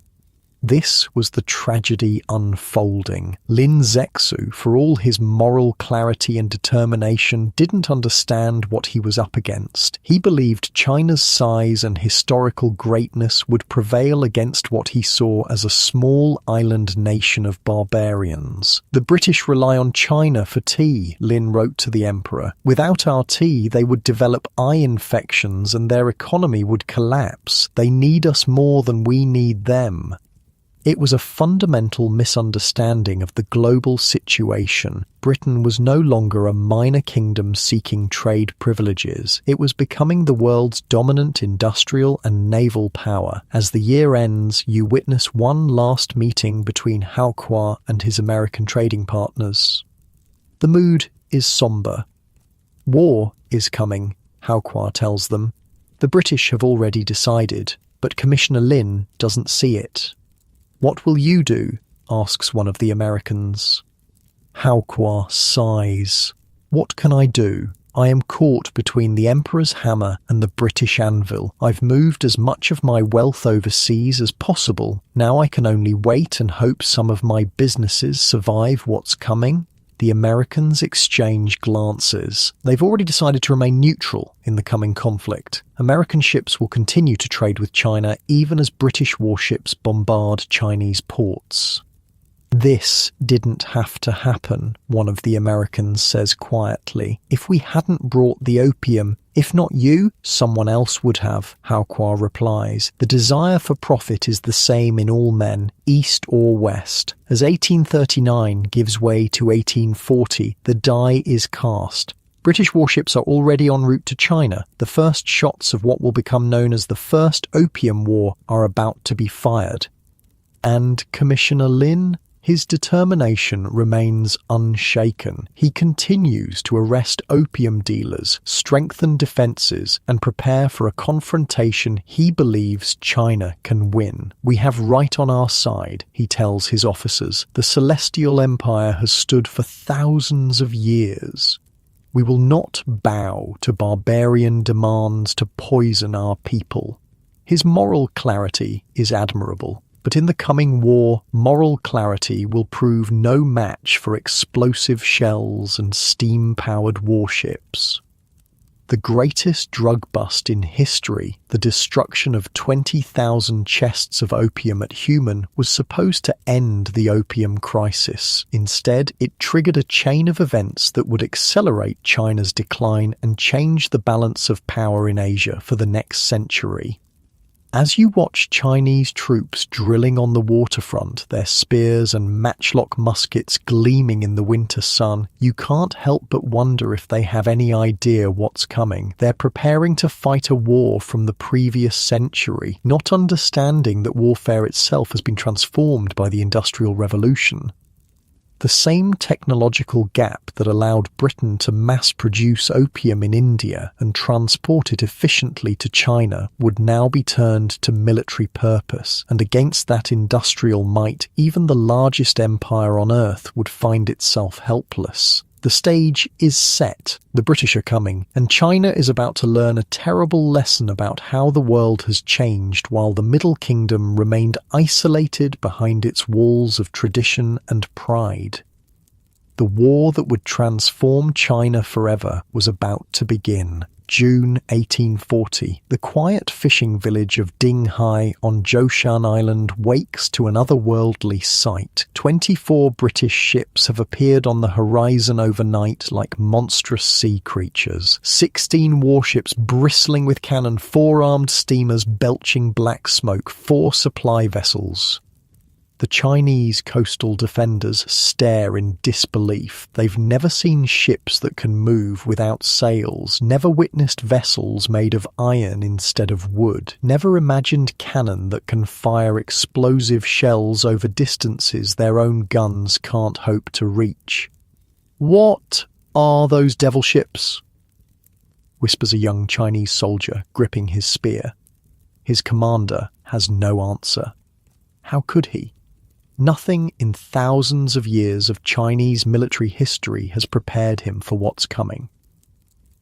This was the tragedy unfolding. Lin Zexu, for all his moral clarity and determination, didn't understand what he was up against. He believed China's size and historical greatness would prevail against what he saw as a small island nation of barbarians. The British rely on China for tea, Lin wrote to the Emperor. Without our tea, they would develop eye infections and their economy would collapse. They need us more than we need them. It was a fundamental misunderstanding of the global situation. Britain was no longer a minor kingdom seeking trade privileges. It was becoming the world's dominant industrial and naval power. As the year ends, you witness one last meeting between Hao Kuo and his American trading partners. The mood is somber. War is coming, Hao Kuo tells them. The British have already decided, but Commissioner Lin doesn't see it. "What will you do?" asks one of the Americans. Hao Kuo sighs. "What can I do? I am caught between the Emperor's hammer and the British anvil. I've moved as much of my wealth overseas as possible. Now I can only wait and hope some of my businesses survive what's coming." The Americans exchange glances. They've already decided to remain neutral in the coming conflict. American ships will continue to trade with China even as British warships bombard Chinese ports. "This didn't have to happen," one of the Americans says quietly. "If we hadn't brought the opium, if not you, someone else would have," Hao Kuo replies. "The desire for profit is the same in all men, east or west. As 1839 gives way to 1840, the die is cast. British warships are already en route to China. The first shots of what will become known as the First Opium War are about to be fired." And Commissioner Lin? His determination remains unshaken. He continues to arrest opium dealers, strengthen defences, and prepare for a confrontation he believes China can win. "We have right on our side," he tells his officers. "The Celestial Empire has stood for thousands of years. We will not bow to barbarian demands to poison our people." His moral clarity is admirable. But in the coming war, moral clarity will prove no match for explosive shells and steam-powered warships. The greatest drug bust in history, the destruction of 20,000 chests of opium at Human, was supposed to end the opium crisis. Instead, it triggered a chain of events that would accelerate China's decline and change the balance of power in Asia for the next century. As you watch Chinese troops drilling on the waterfront, their spears and matchlock muskets gleaming in the winter sun, you can't help but wonder if they have any idea what's coming. They're preparing to fight a war from the previous century, not understanding that warfare itself has been transformed by the Industrial Revolution. The same technological gap that allowed Britain to mass-produce opium in India and transport it efficiently to China would now be turned to military purpose, and against that industrial might, even the largest empire on earth would find itself helpless. The stage is set, the British are coming, and China is about to learn a terrible lesson about how the world has changed while the Middle Kingdom remained isolated behind its walls of tradition and pride. The war that would transform China forever was about to begin. June 1840, the quiet fishing village of Dinghai on Zhoushan Island wakes to an otherworldly sight. 24 British ships have appeared on the horizon overnight like monstrous sea creatures. 16 warships bristling with cannon, 4 armed steamers belching black smoke, 4 supply vessels. The Chinese coastal defenders stare in disbelief. They've never seen ships that can move without sails, never witnessed vessels made of iron instead of wood, never imagined cannon that can fire explosive shells over distances their own guns can't hope to reach. "What are those devil ships?" whispers a young Chinese soldier gripping his spear. His commander has no answer. How could he? Nothing in thousands of years of Chinese military history has prepared him for what's coming.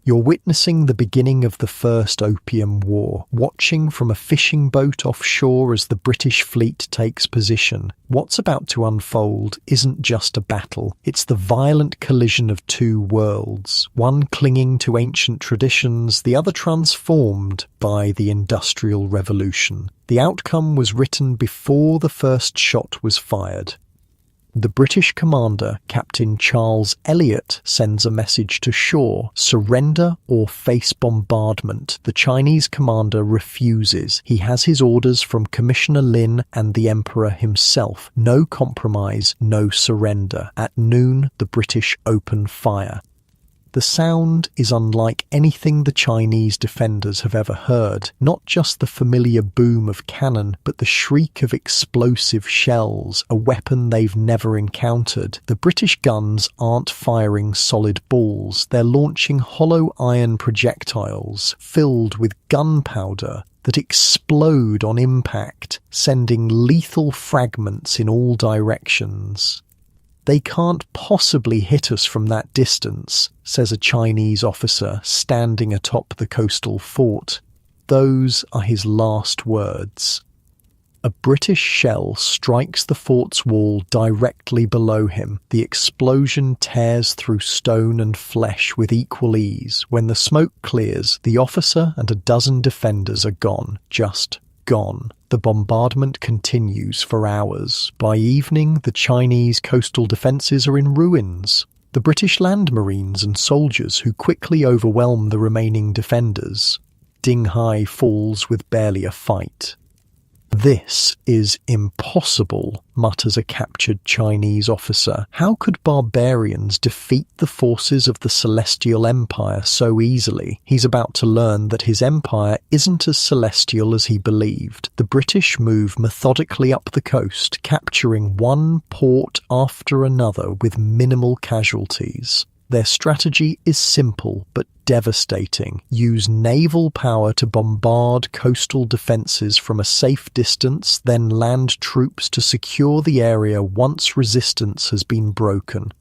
You're witnessing the beginning of the First Opium War, watching from a fishing boat offshore as the British fleet takes position. What's about to unfold isn't just a battle, it's the violent collision of two worlds, one clinging to ancient traditions, the other transformed by the Industrial Revolution. The outcome was written before the first shot was fired. The British commander, Captain Charles Elliot, sends a message to shore: surrender or face bombardment. The Chinese commander refuses. He has his orders from Commissioner Lin and the Emperor himself. No compromise, no surrender. At noon, the British open fire. The sound is unlike anything the Chinese defenders have ever heard. Not just the familiar boom of cannon, but the shriek of explosive shells, a weapon they've never encountered. The British guns aren't firing solid balls. They're launching hollow iron projectiles filled with gunpowder that explode on impact, sending lethal fragments in all directions. "They can't possibly hit us from that distance," says a Chinese officer standing atop the coastal fort. Those are his last words. A British shell strikes the fort's wall directly below him. The explosion tears through stone and flesh with equal ease. When the smoke clears, the officer and a dozen defenders are gone. Just gone. The bombardment continues for hours. By evening, the Chinese coastal defences are in ruins. The British land marines and soldiers who quickly overwhelm the remaining defenders. Dinghai falls with barely a fight. "This is impossible," mutters a captured Chinese officer. How could barbarians defeat the forces of the Celestial Empire so easily? He's about to learn that his empire isn't as celestial as he believed. The British move methodically up the coast, capturing one port after another with minimal casualties. Their strategy is simple but devastating. Use naval power to bombard coastal defences from a safe distance, then land troops to secure the area once resistance has been broken.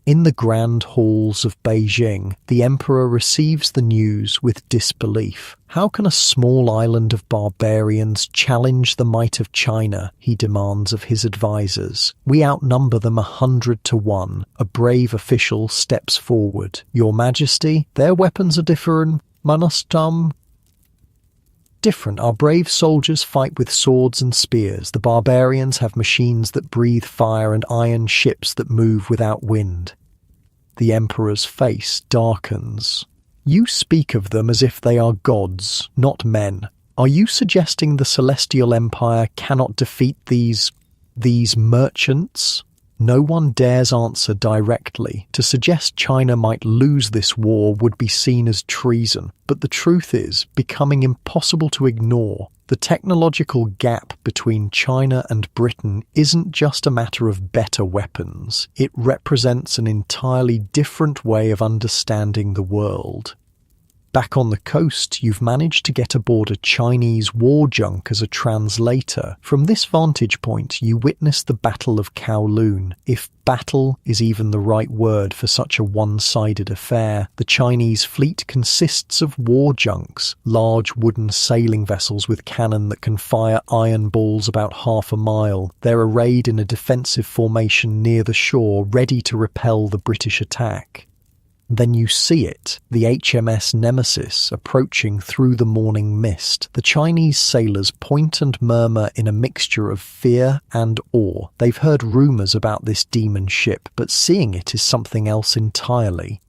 In the grand halls of Beijing, the emperor receives the news with disbelief. How can a small island of barbarians challenge the might of China? He demands of his advisors. "We outnumber them 100 to 1. A brave official steps forward. "Your Majesty, their weapons are different. Different. Our brave soldiers fight with swords and spears. The barbarians have machines that breathe fire and iron ships that move without wind." The emperor's face darkens. "You speak of them as if they are gods, not men. Are you suggesting the Celestial Empire cannot defeat these merchants?" No one dares answer directly. To suggest China might lose this war would be seen as treason, but the truth is becoming impossible to ignore. The technological gap between China and Britain isn't just a matter of better weapons. It represents an entirely different way of understanding the world. Back on the coast, you've managed to get aboard a Chinese war junk as a translator. From this vantage point, you witness the Battle of Kowloon. If battle is even the right word for such a one-sided affair, the Chinese fleet consists of war junks, large wooden sailing vessels with cannon that can fire iron balls about half a mile. They're arrayed in a defensive formation near the shore, ready to repel the British attack. Then you see it, the HMS Nemesis approaching through the morning mist. The Chinese sailors point and murmur in a mixture of fear and awe. They've heard rumours about this demon ship, but seeing it is something else entirely.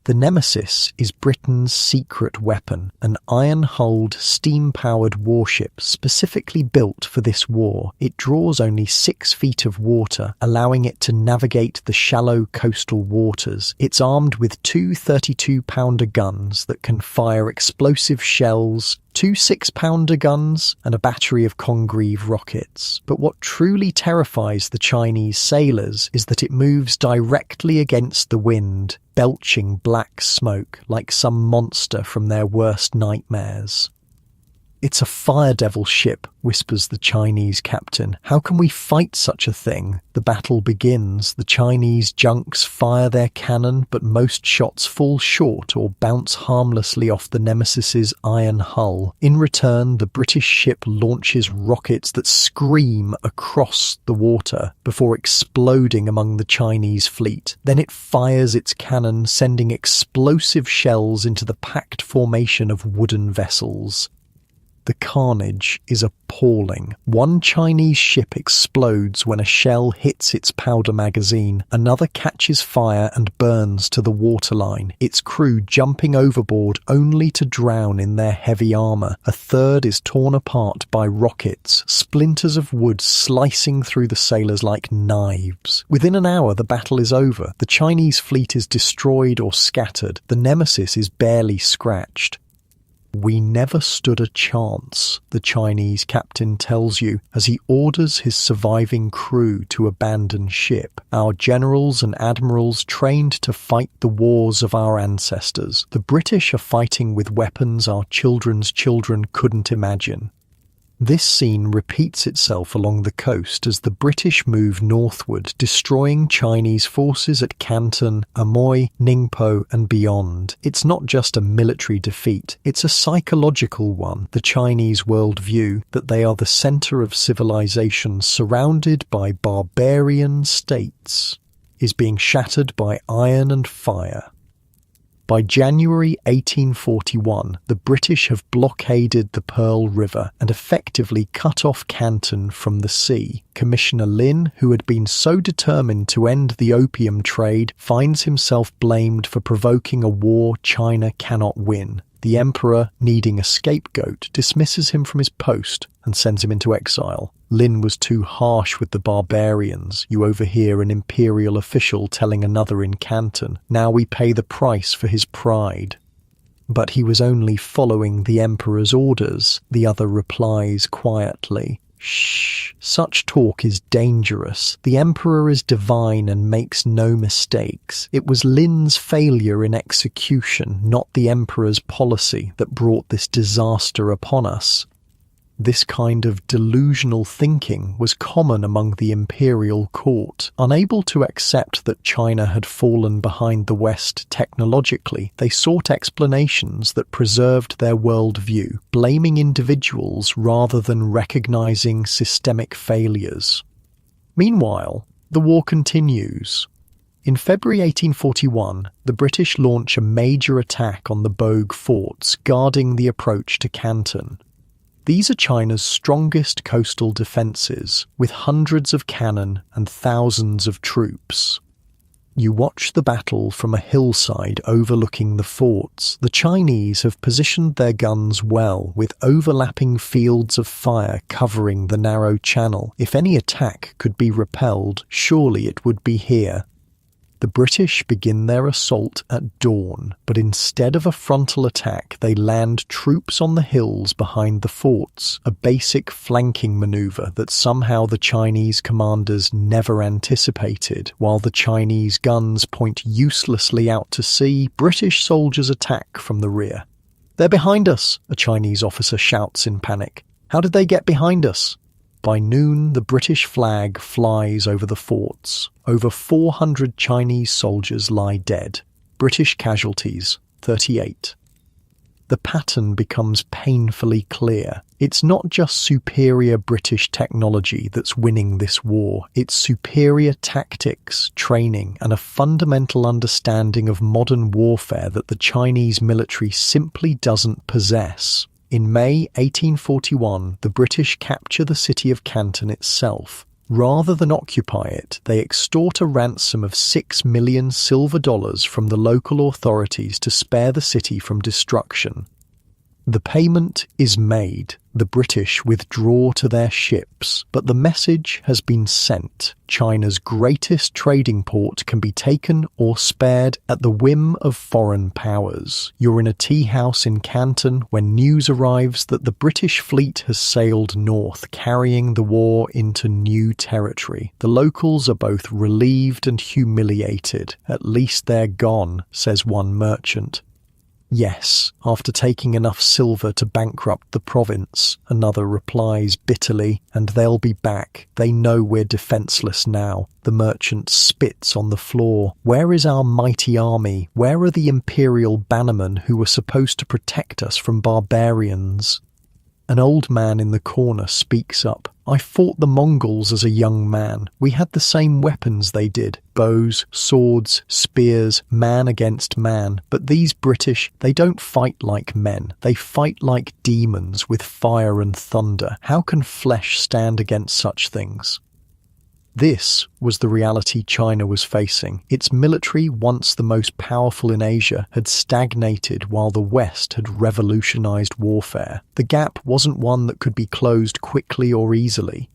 The Nemesis is Britain's secret weapon, an iron-hulled, steam-powered warship specifically built for this war. It draws only 6 feet of water, allowing it to navigate the shallow coastal waters. It's armed with 2 32-pounder guns that can fire explosive shells, 2 6-pounder guns, and a battery of Congreve rockets. But what truly terrifies the Chinese sailors is that it moves directly against the wind, belching black smoke like some monster from their worst nightmares. "It's a fire devil ship," whispers the Chinese captain. "How can we fight such a thing?" The battle begins. The Chinese junks fire their cannon, but most shots fall short or bounce harmlessly off the Nemesis's iron hull. In return, the British ship launches rockets that scream across the water before exploding among the Chinese fleet. Then it fires its cannon, sending explosive shells into the packed formation of wooden vessels. The carnage is appalling. One Chinese ship explodes when a shell hits its powder magazine. Another catches fire and burns to the waterline, its crew jumping overboard only to drown in their heavy armor. A third is torn apart by rockets, splinters of wood slicing through the sailors like knives. Within an hour, the battle is over. The Chinese fleet is destroyed or scattered. The nemesis is barely scratched. "We never stood a chance," the Chinese captain tells you as he orders his surviving crew to abandon ship. "Our generals and admirals trained to fight the wars of our ancestors. The British are fighting with weapons our children's children couldn't imagine." This scene repeats itself along the coast as the British move northward, destroying Chinese forces at Canton, Amoy, Ningpo, and beyond. It's not just a military defeat, it's a psychological one. The Chinese worldview, that they are the center of civilization surrounded by barbarian states, is being shattered by iron and fire. By January 1841, the British have blockaded the Pearl River and effectively cut off Canton from the sea. Commissioner Lin, who had been so determined to end the opium trade, finds himself blamed for provoking a war China cannot win. The emperor, needing a scapegoat, dismisses him from his post and sends him into exile. Lin was too harsh with the barbarians. You overhear an imperial official telling another in Canton, "Now we pay the price for his pride." But he was only following the emperor's orders. The other replies quietly, "Shh, such talk is dangerous. The emperor is divine and makes no mistakes. It was Lin's failure in execution, not the emperor's policy, that brought this disaster upon us." This kind of delusional thinking was common among the imperial court. Unable to accept that China had fallen behind the West technologically, they sought explanations that preserved their worldview, blaming individuals rather than recognizing systemic failures. Meanwhile, the war continues. In February 1841, the British launch a major attack on the Bogue forts guarding the approach to Canton. These are China's strongest coastal defences, with hundreds of cannon and thousands of troops. You watch the battle from a hillside overlooking the forts. The Chinese have positioned their guns well, with overlapping fields of fire covering the narrow channel. If any attack could be repelled, surely it would be here. The British begin their assault at dawn, but instead of a frontal attack, they land troops on the hills behind the forts, a basic flanking maneuver that somehow the Chinese commanders never anticipated. While the Chinese guns point uselessly out to sea, British soldiers attack from the rear. "They're behind us," a Chinese officer shouts in panic. "How did they get behind us?" By noon, the British flag flies over the forts. Over 400 Chinese soldiers lie dead. British casualties, 38. The pattern becomes painfully clear. It's not just superior British technology that's winning this war. It's superior tactics, training, and a fundamental understanding of modern warfare that the Chinese military simply doesn't possess. In May 1841, the British capture the city of Canton itself. Rather than occupy it, they extort a ransom of $6 million silver from the local authorities to spare the city from destruction. The payment is made. The British withdraw to their ships, but the message has been sent. China's greatest trading port can be taken or spared at the whim of foreign powers. You're in a tea house in Canton when news arrives that the British fleet has sailed north, carrying the war into new territory. The locals are both relieved and humiliated. "At least they're gone," says one merchant. "Yes, after taking enough silver to bankrupt the province," another replies bitterly, "and they'll be back. They know we're defenseless now." The merchant spits on the floor. "Where is our mighty army? Where are the imperial bannermen who were supposed to protect us from barbarians?" An old man in the corner speaks up. I fought the Mongols as a young man. We had the same weapons they did. Bows, swords, spears, man against man. But these British, they don't fight like men. They fight like demons with fire and thunder. How can flesh stand against such things? This was the reality China was facing. Its military, once the most powerful in Asia, had stagnated while the West had revolutionized warfare. The gap wasn't one that could be closed quickly or easily.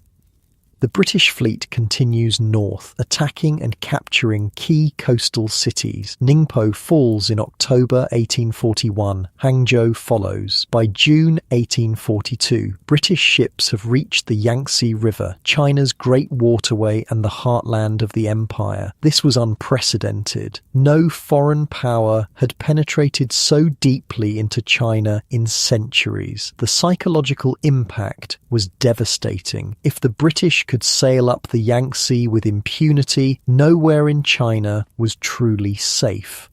The British fleet continues north, attacking and capturing key coastal cities. Ningpo falls in October 1841. Hangzhou follows. By June 1842, British ships have reached the Yangtze River, China's great waterway and the heartland of the empire. This was unprecedented. No foreign power had penetrated so deeply into China in centuries. The psychological impact was devastating. If the British could sail up the Yangtze with impunity, nowhere in China was truly safe.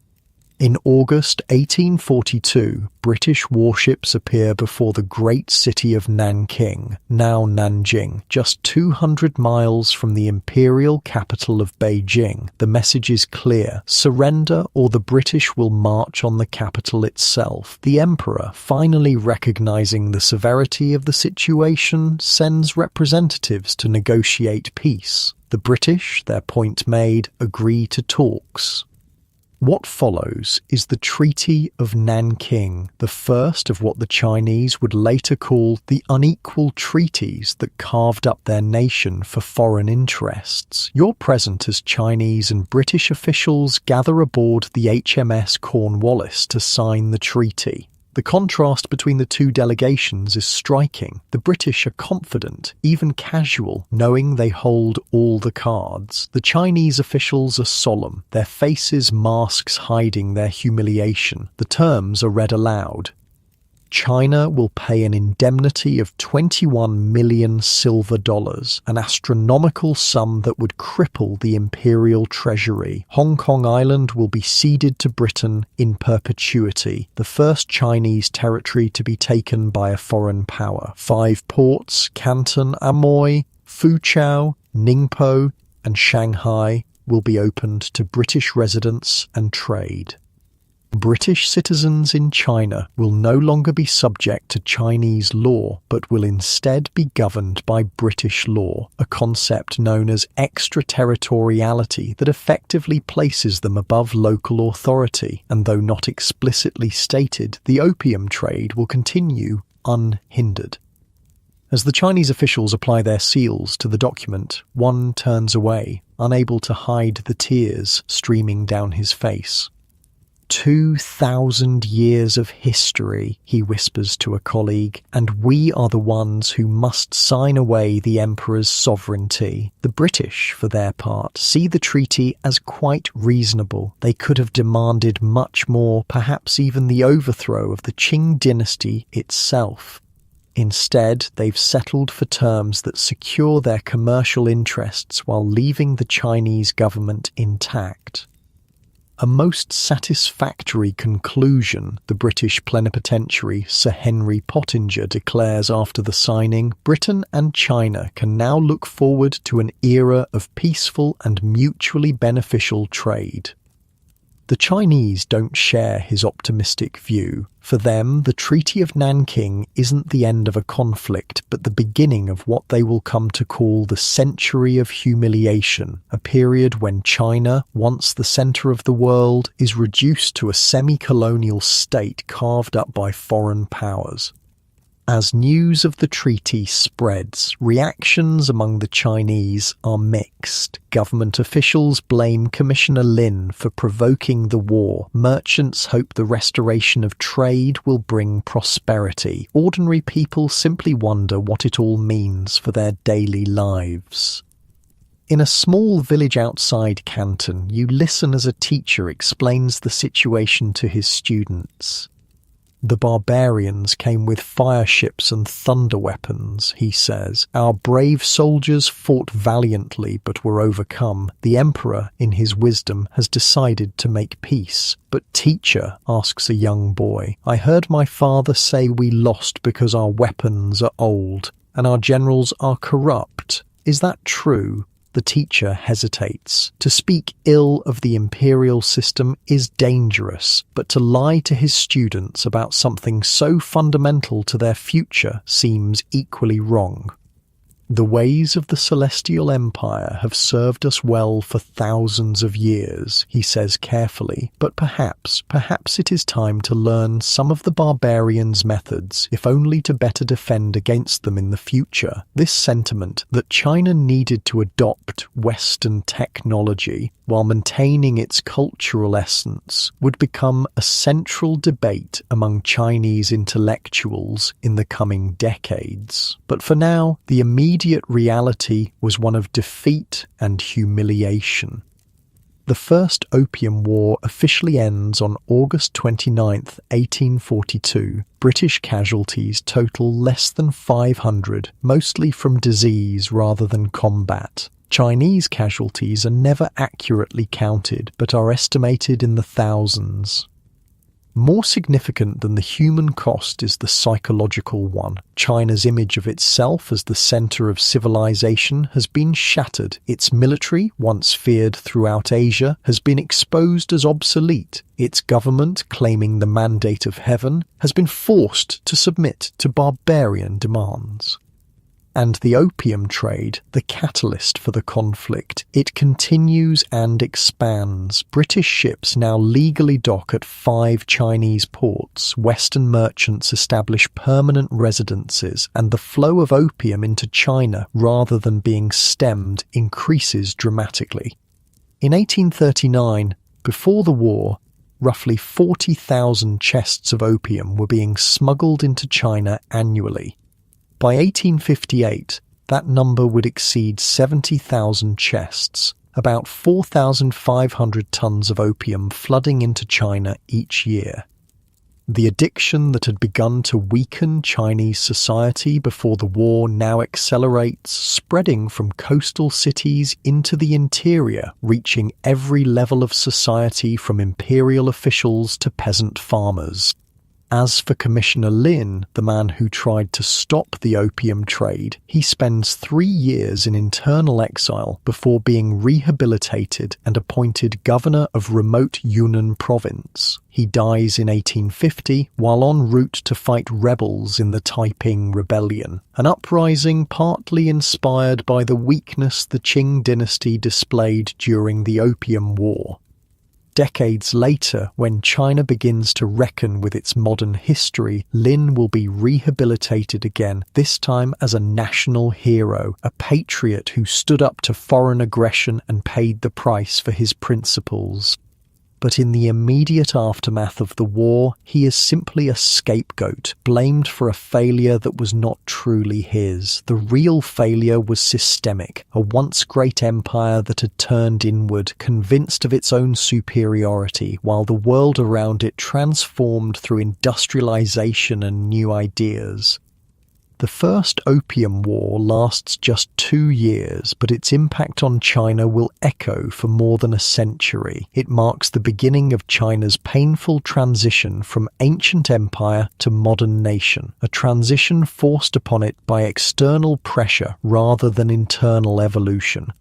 In August 1842, British warships appear before the great city of Nanking, now Nanjing, just 200 miles from the imperial capital of Beijing. The message is clear: surrender or the British will march on the capital itself. The emperor, finally recognizing the severity of the situation, sends representatives to negotiate peace. The British, their point made, agree to talks. What follows is the Treaty of Nanking, the first of what the Chinese would later call the unequal treaties that carved up their nation for foreign interests. You're present as Chinese and British officials gather aboard the HMS Cornwallis to sign the treaty. The contrast between the two delegations is striking. The British are confident, even casual, knowing they hold all the cards. The Chinese officials are solemn, their faces masks hiding their humiliation. The terms are read aloud. China will pay an indemnity of 21 million silver dollars, an astronomical sum that would cripple the imperial treasury. Hong Kong Island will be ceded to Britain in perpetuity, the first Chinese territory to be taken by a foreign power. 5 ports, Canton, Amoy, Foochow, Ningpo, and Shanghai, will be opened to British residents and trade. British citizens in China will no longer be subject to Chinese law, but will instead be governed by British law, a concept known as extraterritoriality that effectively places them above local authority, and though not explicitly stated, the opium trade will continue unhindered. As the Chinese officials apply their seals to the document, one turns away, unable to hide the tears streaming down his face. 2,000 years of history, he whispers to a colleague, and we are the ones who must sign away the emperor's sovereignty. The British, for their part, see the treaty as quite reasonable. They could have demanded much more, perhaps even the overthrow of the Qing Dynasty itself. Instead, they've settled for terms that secure their commercial interests while leaving the Chinese government intact. A most satisfactory conclusion, the British plenipotentiary Sir Henry Pottinger declares after the signing. Britain and China can now look forward to an era of peaceful and mutually beneficial trade. The Chinese don't share his optimistic view. For them, the Treaty of Nanking isn't the end of a conflict, but the beginning of what they will come to call the Century of Humiliation, a period when China, once the centre of the world, is reduced to a semi-colonial state carved up by foreign powers. As news of the treaty spreads, reactions among the Chinese are mixed. Government officials blame Commissioner Lin for provoking the war. Merchants hope the restoration of trade will bring prosperity. Ordinary people simply wonder what it all means for their daily lives. In a small village outside Canton, you listen as a teacher explains the situation to his students. The barbarians came with fire ships and thunder weapons, he says. Our brave soldiers fought valiantly but were overcome. The emperor, in his wisdom, has decided to make peace. But teacher, asks a young boy, I heard my father say we lost because our weapons are old. and our generals are corrupt. Is that true? The teacher hesitates. To speak ill of the imperial system is dangerous, but to lie to his students about something so fundamental to their future seems equally wrong. The ways of the Celestial Empire have served us well for thousands of years, he says carefully, but perhaps it is time to learn some of the barbarians' methods, if only to better defend against them in the future. This sentiment that China needed to adopt Western technology while maintaining its cultural essence would become a central debate among Chinese intellectuals in the coming decades. But for now, the immediate reality was one of defeat and humiliation. The First Opium War officially ends on August 29, 1842. British casualties total less than 500, mostly from disease rather than combat. Chinese casualties are never accurately counted, but are estimated in the thousands. More significant than the human cost is the psychological one. China's image of itself as the center of civilization has been shattered. Its military, once feared throughout Asia, has been exposed as obsolete. Its government, claiming the mandate of heaven, has been forced to submit to barbarian demands. And the opium trade, the catalyst for the conflict, it continues and expands. British ships now legally dock at 5 Chinese ports. Western merchants establish permanent residences, and the flow of opium into China, rather than being stemmed, increases dramatically. In 1839, before the war, roughly 40,000 chests of opium were being smuggled into China annually. By 1858, that number would exceed 70,000 chests, about 4,500 tons of opium flooding into China each year. The addiction that had begun to weaken Chinese society before the war now accelerates, spreading from coastal cities into the interior, reaching every level of society from imperial officials to peasant farmers. As for Commissioner Lin, the man who tried to stop the opium trade, he spends 3 years in internal exile before being rehabilitated and appointed governor of remote Yunnan province. He dies in 1850 while en route to fight rebels in the Taiping Rebellion, an uprising partly inspired by the weakness the Qing Dynasty displayed during the Opium War. Decades later, when China begins to reckon with its modern history, Lin will be rehabilitated again, this time as a national hero, a patriot who stood up to foreign aggression and paid the price for his principles. But in the immediate aftermath of the war, he is simply a scapegoat, blamed for a failure that was not truly his. The real failure was systemic, a once great empire that had turned inward, convinced of its own superiority, while the world around it transformed through industrialization and new ideas. The First Opium War lasts just 2 years, but its impact on China will echo for more than a century. It marks the beginning of China's painful transition from ancient empire to modern nation, a transition forced upon it by external pressure rather than internal evolution.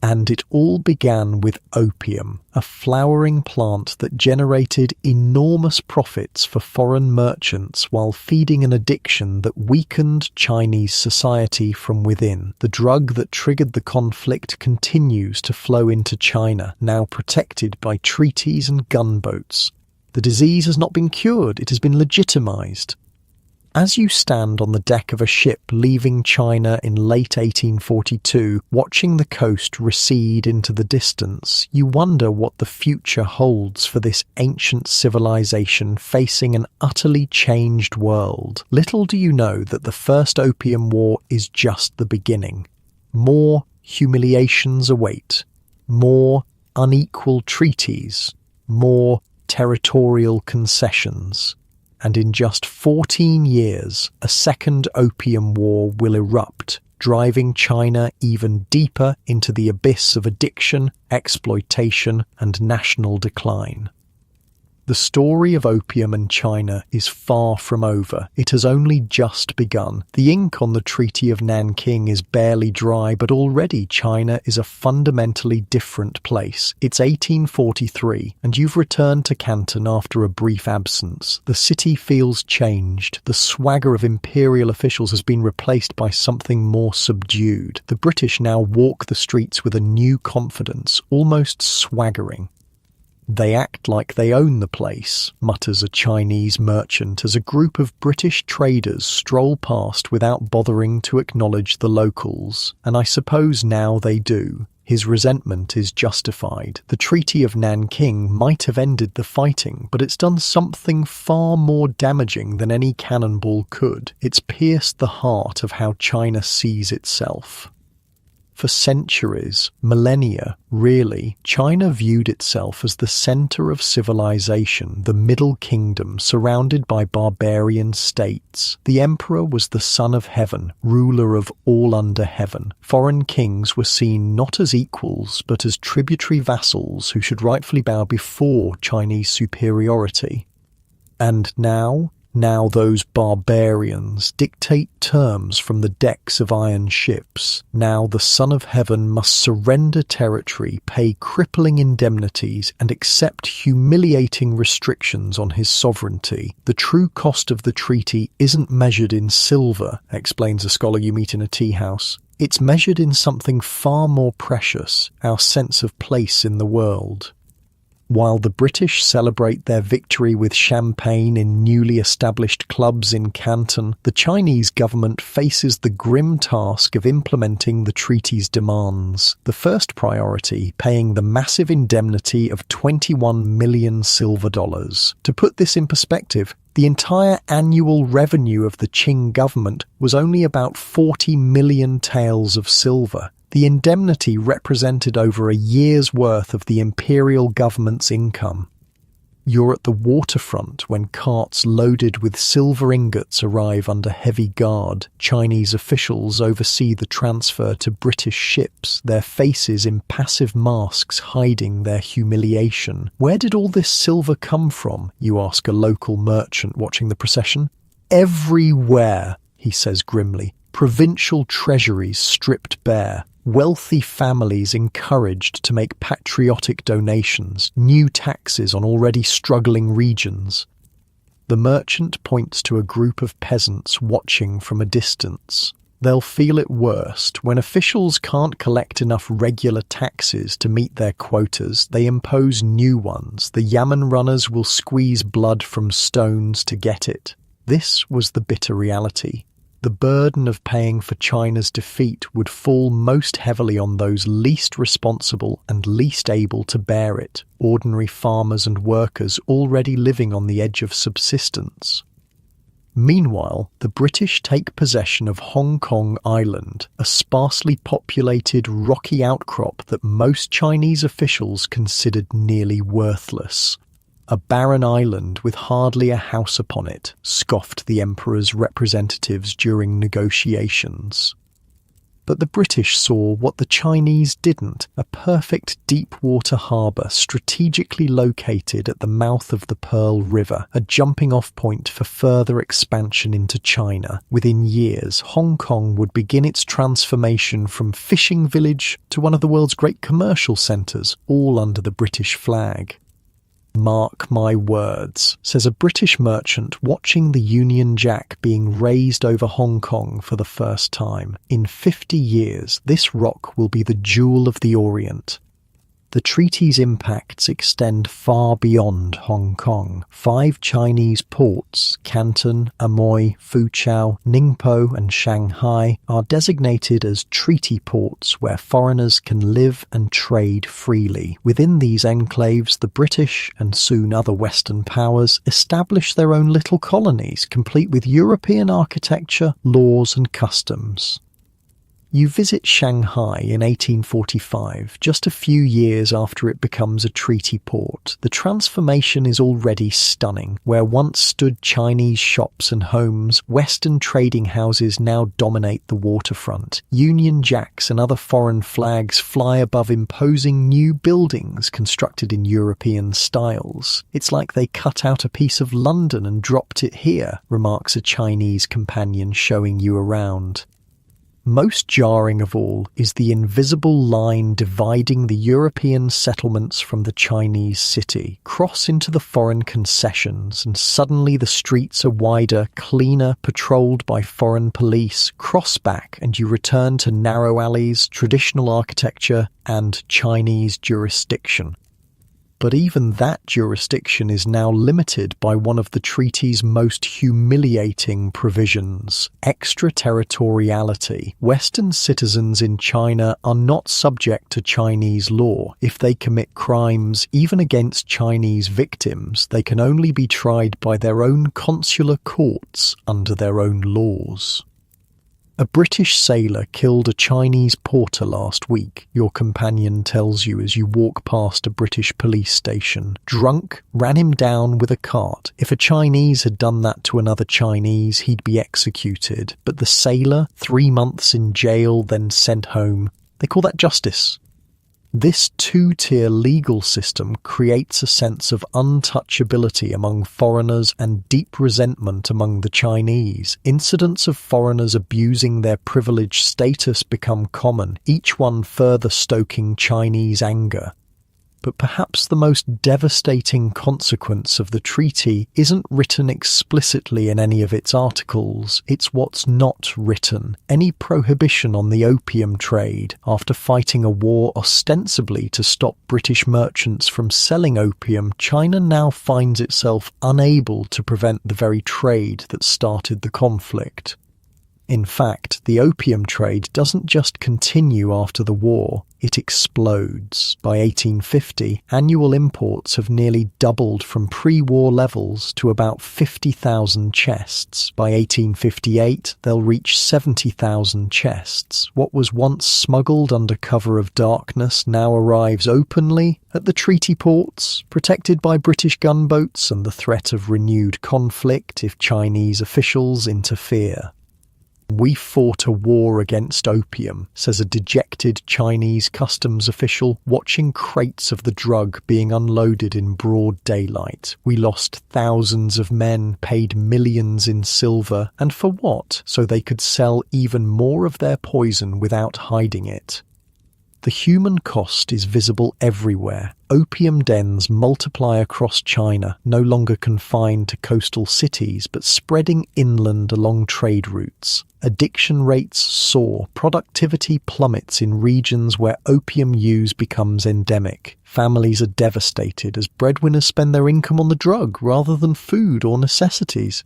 And it all began with opium, a flowering plant that generated enormous profits for foreign merchants while feeding an addiction that weakened Chinese society from within. The drug that triggered the conflict continues to flow into China, now protected by treaties and gunboats. The disease has not been cured, it has been legitimized. As you stand on the deck of a ship leaving China in late 1842, watching the coast recede into the distance, you wonder what the future holds for this ancient civilization facing an utterly changed world. Little do you know that the First Opium War is just the beginning. More humiliations await, more unequal treaties, more territorial concessions. And in just 14 years, a second opium war will erupt, driving China even deeper into the abyss of addiction, exploitation, and national decline. The story of opium and China is far from over. It has only just begun. The ink on the Treaty of Nanking is barely dry, but already China is a fundamentally different place. It's 1843, and you've returned to Canton after a brief absence. The city feels changed. The swagger of imperial officials has been replaced by something more subdued. The British now walk the streets with a new confidence, almost swaggering. "They act like they own the place," mutters a Chinese merchant as a group of British traders stroll past without bothering to acknowledge the locals. And I suppose now they do. His resentment is justified. The Treaty of Nanking might have ended the fighting, but it's done something far more damaging than any cannonball could. It's pierced the heart of how China sees itself. For centuries, millennia, really, China viewed itself as the center of civilization, the Middle Kingdom surrounded by barbarian states. The emperor was the son of heaven, ruler of all under heaven. Foreign kings were seen not as equals, but as tributary vassals who should rightfully bow before Chinese superiority. And now those barbarians dictate terms from the decks of iron ships. Now the Son of Heaven must surrender territory, pay crippling indemnities, and accept humiliating restrictions on his sovereignty. The true cost of the treaty isn't measured in silver, explains a scholar you meet in a tea house. It's measured in something far more precious, our sense of place in the world. While the British celebrate their victory with champagne in newly established clubs in Canton, the Chinese government faces the grim task of implementing the treaty's demands. The first priority, paying the massive indemnity of 21 million silver dollars. To put this in perspective, the entire annual revenue of the Qing government was only about 40 million taels of silver. The indemnity represented over a year's worth of the imperial government's income. You're at the waterfront when carts loaded with silver ingots arrive under heavy guard. Chinese officials oversee the transfer to British ships, their faces impassive masks hiding their humiliation. "Where did all this silver come from?" you ask a local merchant watching the procession. "Everywhere," he says grimly. "Provincial treasuries stripped bare. Wealthy families encouraged to make patriotic donations, new taxes on already struggling regions." The merchant points to a group of peasants watching from a distance. They'll feel it worst. When officials can't collect enough regular taxes to meet their quotas, they impose new ones. The yamen runners will squeeze blood from stones to get it. This was the bitter reality. The burden of paying for China's defeat would fall most heavily on those least responsible and least able to bear it, ordinary farmers and workers already living on the edge of subsistence. Meanwhile, the British take possession of Hong Kong Island, a sparsely populated rocky outcrop that most Chinese officials considered nearly worthless. "A barren island with hardly a house upon it," scoffed the emperor's representatives during negotiations. But the British saw what the Chinese didn't, a perfect deep-water harbour strategically located at the mouth of the Pearl River, a jumping-off point for further expansion into China. Within years, Hong Kong would begin its transformation from fishing village to one of the world's great commercial centres, all under the British flag. "Mark my words," says a British merchant watching the Union Jack being raised over Hong Kong for the first time. "In 50 years, this rock will be the jewel of the Orient." The treaty's impacts extend far beyond Hong Kong. 5 Chinese ports, Canton, Amoy, Foochow, Ningpo and Shanghai, are designated as treaty ports where foreigners can live and trade freely. Within these enclaves, the British, and soon other Western powers, establish their own little colonies, complete with European architecture, laws and customs. You visit Shanghai in 1845, just a few years after it becomes a treaty port. The transformation is already stunning. Where once stood Chinese shops and homes, Western trading houses now dominate the waterfront. Union Jacks and other foreign flags fly above imposing new buildings constructed in European styles. It's like they cut out a piece of London and dropped it here, remarks a Chinese companion showing you around. Most jarring of all is the invisible line dividing the European settlements from the Chinese city. Cross into the foreign concessions and suddenly the streets are wider, cleaner, patrolled by foreign police. Cross back and you return to narrow alleys, traditional architecture, and Chinese jurisdiction. But even that jurisdiction is now limited by one of the treaty's most humiliating provisions: extraterritoriality. Western citizens in China are not subject to Chinese law. If they commit crimes, even against Chinese victims, they can only be tried by their own consular courts under their own laws. A British sailor killed a Chinese porter last week, your companion tells you as you walk past a British police station. Drunk, ran him down with a cart. If a Chinese had done that to another Chinese, he'd be executed. But the sailor, 3 months in jail, then sent home. They call that justice. This two-tier legal system creates a sense of untouchability among foreigners and deep resentment among the Chinese. Incidents of foreigners abusing their privileged status become common, each one further stoking Chinese anger. But perhaps the most devastating consequence of the treaty isn't written explicitly in any of its articles, it's what's not written. Any prohibition on the opium trade, after fighting a war ostensibly to stop British merchants from selling opium, China now finds itself unable to prevent the very trade that started the conflict. In fact, the opium trade doesn't just continue after the war, it explodes. By 1850, annual imports have nearly doubled from pre-war levels to about 50,000 chests. By 1858, they'll reach 70,000 chests. What was once smuggled under cover of darkness now arrives openly at the treaty ports, protected by British gunboats and the threat of renewed conflict if Chinese officials interfere. "We fought a war against opium," says a dejected Chinese customs official watching crates of the drug being unloaded in broad daylight. "We lost thousands of men, paid millions in silver, and for what? So they could sell even more of their poison without hiding it." The human cost is visible everywhere. Opium dens multiply across China, no longer confined to coastal cities, but spreading inland along trade routes. Addiction rates soar, productivity plummets in regions where opium use becomes endemic. Families are devastated as breadwinners spend their income on the drug rather than food or necessities.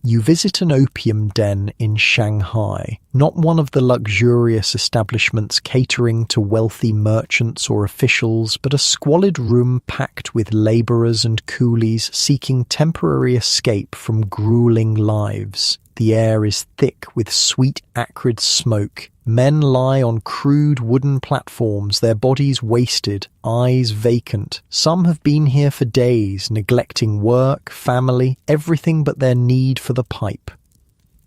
You visit an opium den in Shanghai, not one of the luxurious establishments catering to wealthy merchants or officials, but a squalid room packed with labourers and coolies seeking temporary escape from gruelling lives. The air is thick with sweet, acrid smoke. Men lie on crude wooden platforms, their bodies wasted, eyes vacant. Some have been here for days, neglecting work, family, everything but their need for the pipe.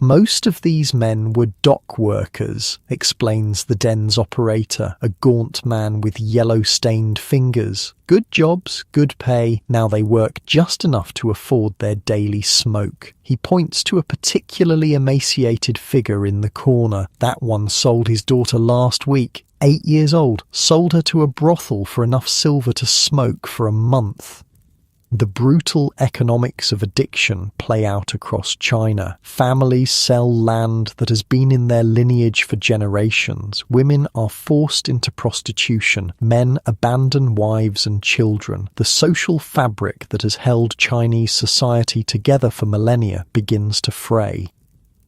Most of these men were dock workers, explains the den's operator, a gaunt man with yellow-stained fingers. Good jobs, good pay, now they work just enough to afford their daily smoke. He points to a particularly emaciated figure in the corner. That one sold his daughter last week, 8 years old, sold her to a brothel for enough silver to smoke for a month. The brutal economics of addiction play out across China. Families sell land that has been in their lineage for generations. Women are forced into prostitution. Men abandon wives and children. The social fabric that has held Chinese society together for millennia begins to fray.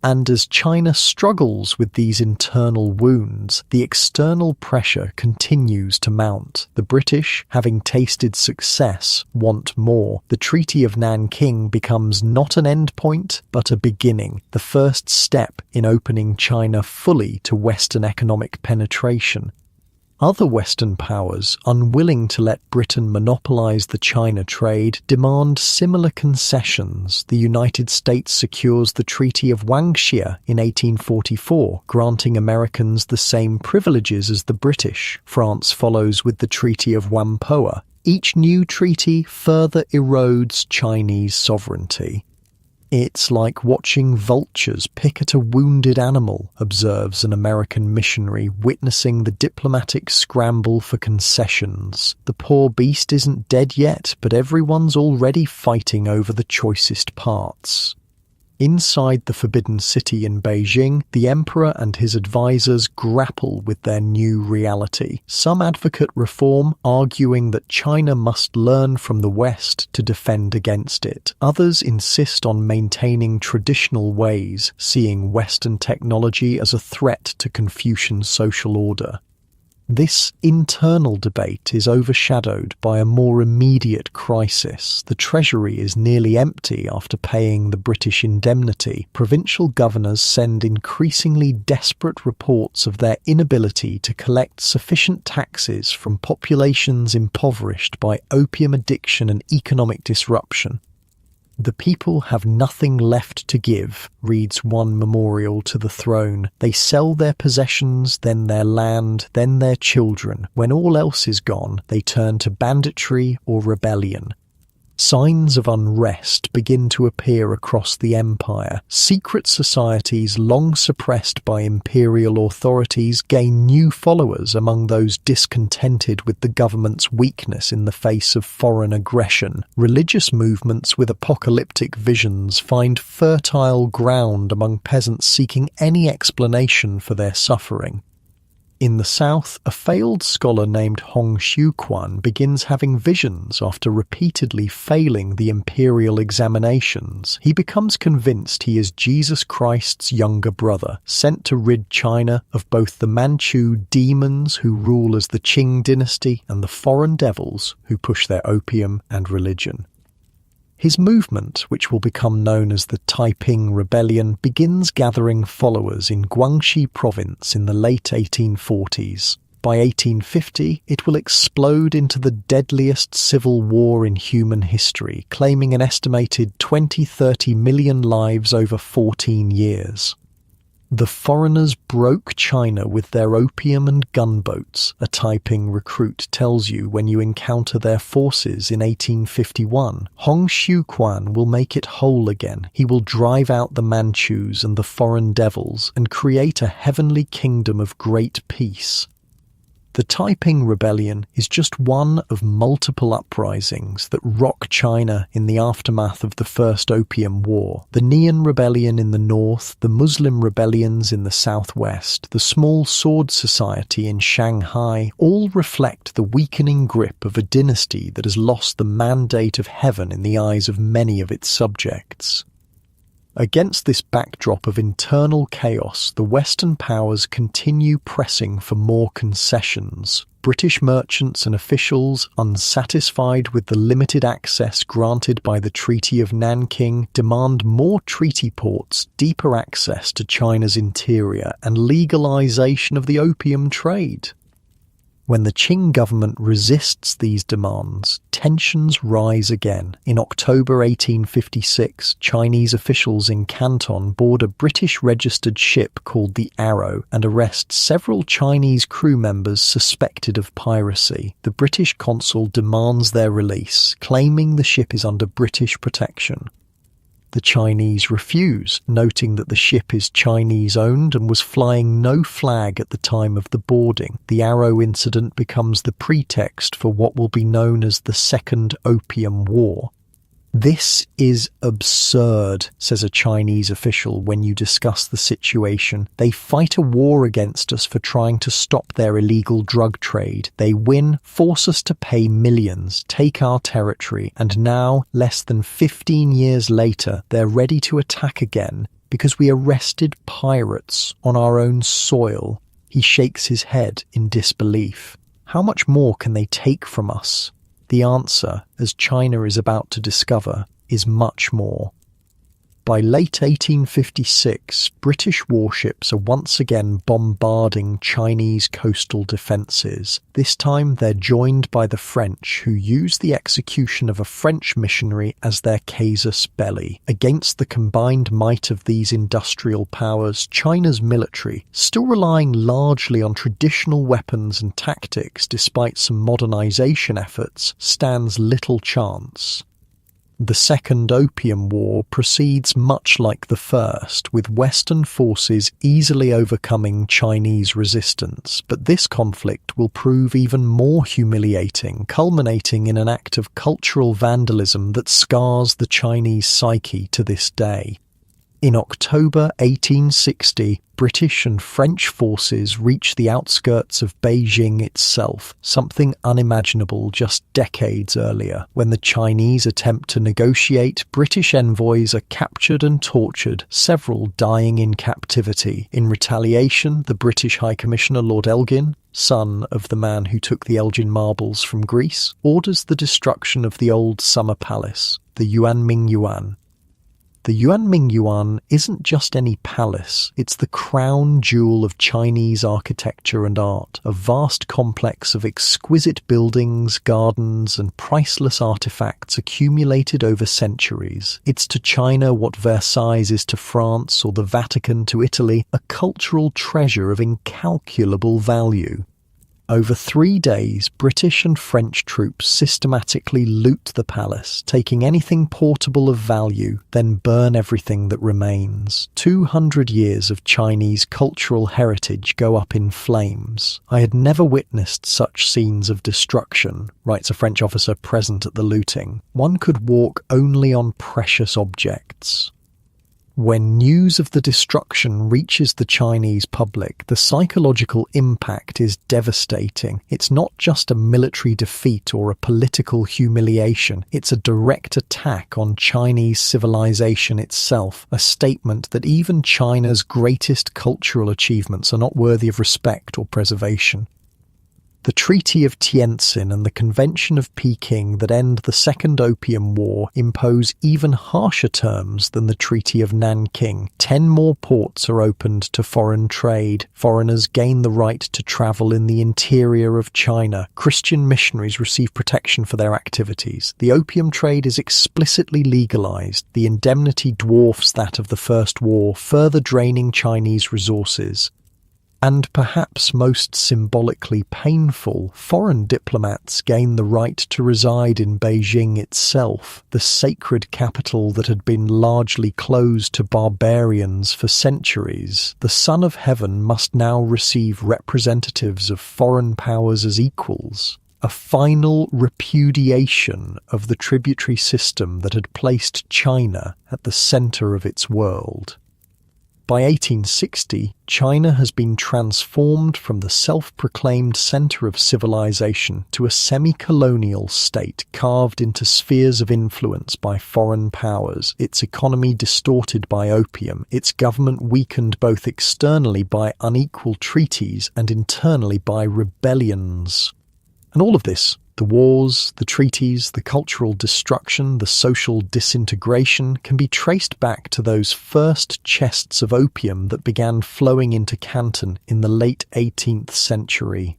And as China struggles with these internal wounds, the external pressure continues to mount. The British, having tasted success, want more. The Treaty of Nanking becomes not an endpoint, but a beginning, the first step in opening China fully to Western economic penetration. Other Western powers, unwilling to let Britain monopolize the China trade, demand similar concessions. The United States secures the Treaty of Wangxia in 1844, granting Americans the same privileges as the British. France follows with the Treaty of Whampoa. Each new treaty further erodes Chinese sovereignty. It's like watching vultures pick at a wounded animal, observes an American missionary witnessing the diplomatic scramble for concessions. The poor beast isn't dead yet, but everyone's already fighting over the choicest parts. Inside the Forbidden City in Beijing, the emperor and his advisors grapple with their new reality. Some advocate reform, arguing that China must learn from the West to defend against it. Others insist on maintaining traditional ways, seeing Western technology as a threat to Confucian social order. This internal debate is overshadowed by a more immediate crisis. The treasury is nearly empty after paying the British indemnity. Provincial governors send increasingly desperate reports of their inability to collect sufficient taxes from populations impoverished by opium addiction and economic disruption. The people have nothing left to give, reads one memorial to the throne. They sell their possessions, then their land, then their children. When all else is gone, they turn to banditry or rebellion. Signs of unrest begin to appear across the empire. Secret societies long suppressed by imperial authorities gain new followers among those discontented with the government's weakness in the face of foreign aggression. Religious movements with apocalyptic visions find fertile ground among peasants seeking any explanation for their suffering. In the south, a failed scholar named Hong Xiuquan begins having visions after repeatedly failing the imperial examinations. He becomes convinced he is Jesus Christ's younger brother, sent to rid China of both the Manchu demons who rule as the Qing Dynasty and the foreign devils who push their opium and religion. His movement, which will become known as the Taiping Rebellion, begins gathering followers in Guangxi province in the late 1840s. By 1850, it will explode into the deadliest civil war in human history, claiming an estimated 20-30 million lives over 14 years. The foreigners broke China with their opium and gunboats, a Taiping recruit tells you when you encounter their forces in 1851. Hong Xiuquan will make it whole again. He will drive out the Manchus and the foreign devils and create a heavenly kingdom of great peace. The Taiping Rebellion is just one of multiple uprisings that rock China in the aftermath of the First Opium War. The Nian Rebellion in the north, the Muslim rebellions in the southwest, the small sword society in Shanghai all reflect the weakening grip of a dynasty that has lost the mandate of heaven in the eyes of many of its subjects. Against this backdrop of internal chaos, the Western powers continue pressing for more concessions. British merchants and officials, unsatisfied with the limited access granted by the Treaty of Nanking, demand more treaty ports, deeper access to China's interior, and legalization of the opium trade. When the Qing government resists these demands, tensions rise again. In October 1856, Chinese officials in Canton board a British-registered ship called the Arrow and arrest several Chinese crew members suspected of piracy. The British consul demands their release, claiming the ship is under British protection. The Chinese refuse, noting that the ship is Chinese-owned and was flying no flag at the time of the boarding. The Arrow incident becomes the pretext for what will be known as the Second Opium War. "This is absurd," says a Chinese official when you discuss the situation. "They fight a war against us for trying to stop their illegal drug trade. They win, force us to pay millions, take our territory, and now, less than 15 years later, they're ready to attack again. because we arrested pirates on our own soil. He shakes his head in disbelief. How much more can they take from us? The answer, as China is about to discover, is much more. By late 1856, British warships are once again bombarding Chinese coastal defences. This time they're joined by the French, who use the execution of a French missionary as their casus belli. Against the combined might of these industrial powers, China's military, still relying largely on traditional weapons and tactics despite some modernisation efforts, stands little chance. The Second Opium War proceeds much like the first, with Western forces easily overcoming Chinese resistance, but this conflict will prove even more humiliating, culminating in an act of cultural vandalism that scars the Chinese psyche to this day. In October 1860, British and French forces reach the outskirts of Beijing itself, something unimaginable just decades earlier. When the Chinese attempt to negotiate, British envoys are captured and tortured, several dying in captivity. In retaliation, the British High Commissioner Lord Elgin, son of the man who took the Elgin marbles from Greece, orders the destruction of the old summer palace, the Yuanming Yuan. The Yuanming Yuan isn't just any palace, it's the crown jewel of Chinese architecture and art, a vast complex of exquisite buildings, gardens, and priceless artifacts accumulated over centuries. It's to China what Versailles is to France or the Vatican to Italy, a cultural treasure of incalculable value. Over 3 days, British and French troops systematically loot the palace, taking anything portable of value, then burn everything that remains. 200 years of Chinese cultural heritage go up in flames. I had never witnessed such scenes of destruction, writes a French officer present at the looting. One could walk only on precious objects. When news of the destruction reaches the Chinese public, the psychological impact is devastating. It's not just a military defeat or a political humiliation, it's a direct attack on Chinese civilization itself, a statement that even China's greatest cultural achievements are not worthy of respect or preservation. The Treaty of Tientsin and the Convention of Peking that end the Second Opium War impose even harsher terms than the Treaty of Nanking. 10 more ports are opened to foreign trade. Foreigners gain the right to travel in the interior of China. Christian missionaries receive protection for their activities. The opium trade is explicitly legalized. The indemnity dwarfs that of the First War, further draining Chinese resources. And perhaps most symbolically painful, foreign diplomats gain the right to reside in Beijing itself, the sacred capital that had been largely closed to barbarians for centuries. The Son of Heaven must now receive representatives of foreign powers as equals. A final repudiation of the tributary system that had placed China at the center of its world. By 1860, China has been transformed from the self-proclaimed center of civilization to a semi-colonial state carved into spheres of influence by foreign powers, its economy distorted by opium, its government weakened both externally by unequal treaties and internally by rebellions. And all of this, the wars, the treaties, the cultural destruction, the social disintegration, can be traced back to those first chests of opium that began flowing into Canton in the late 18th century.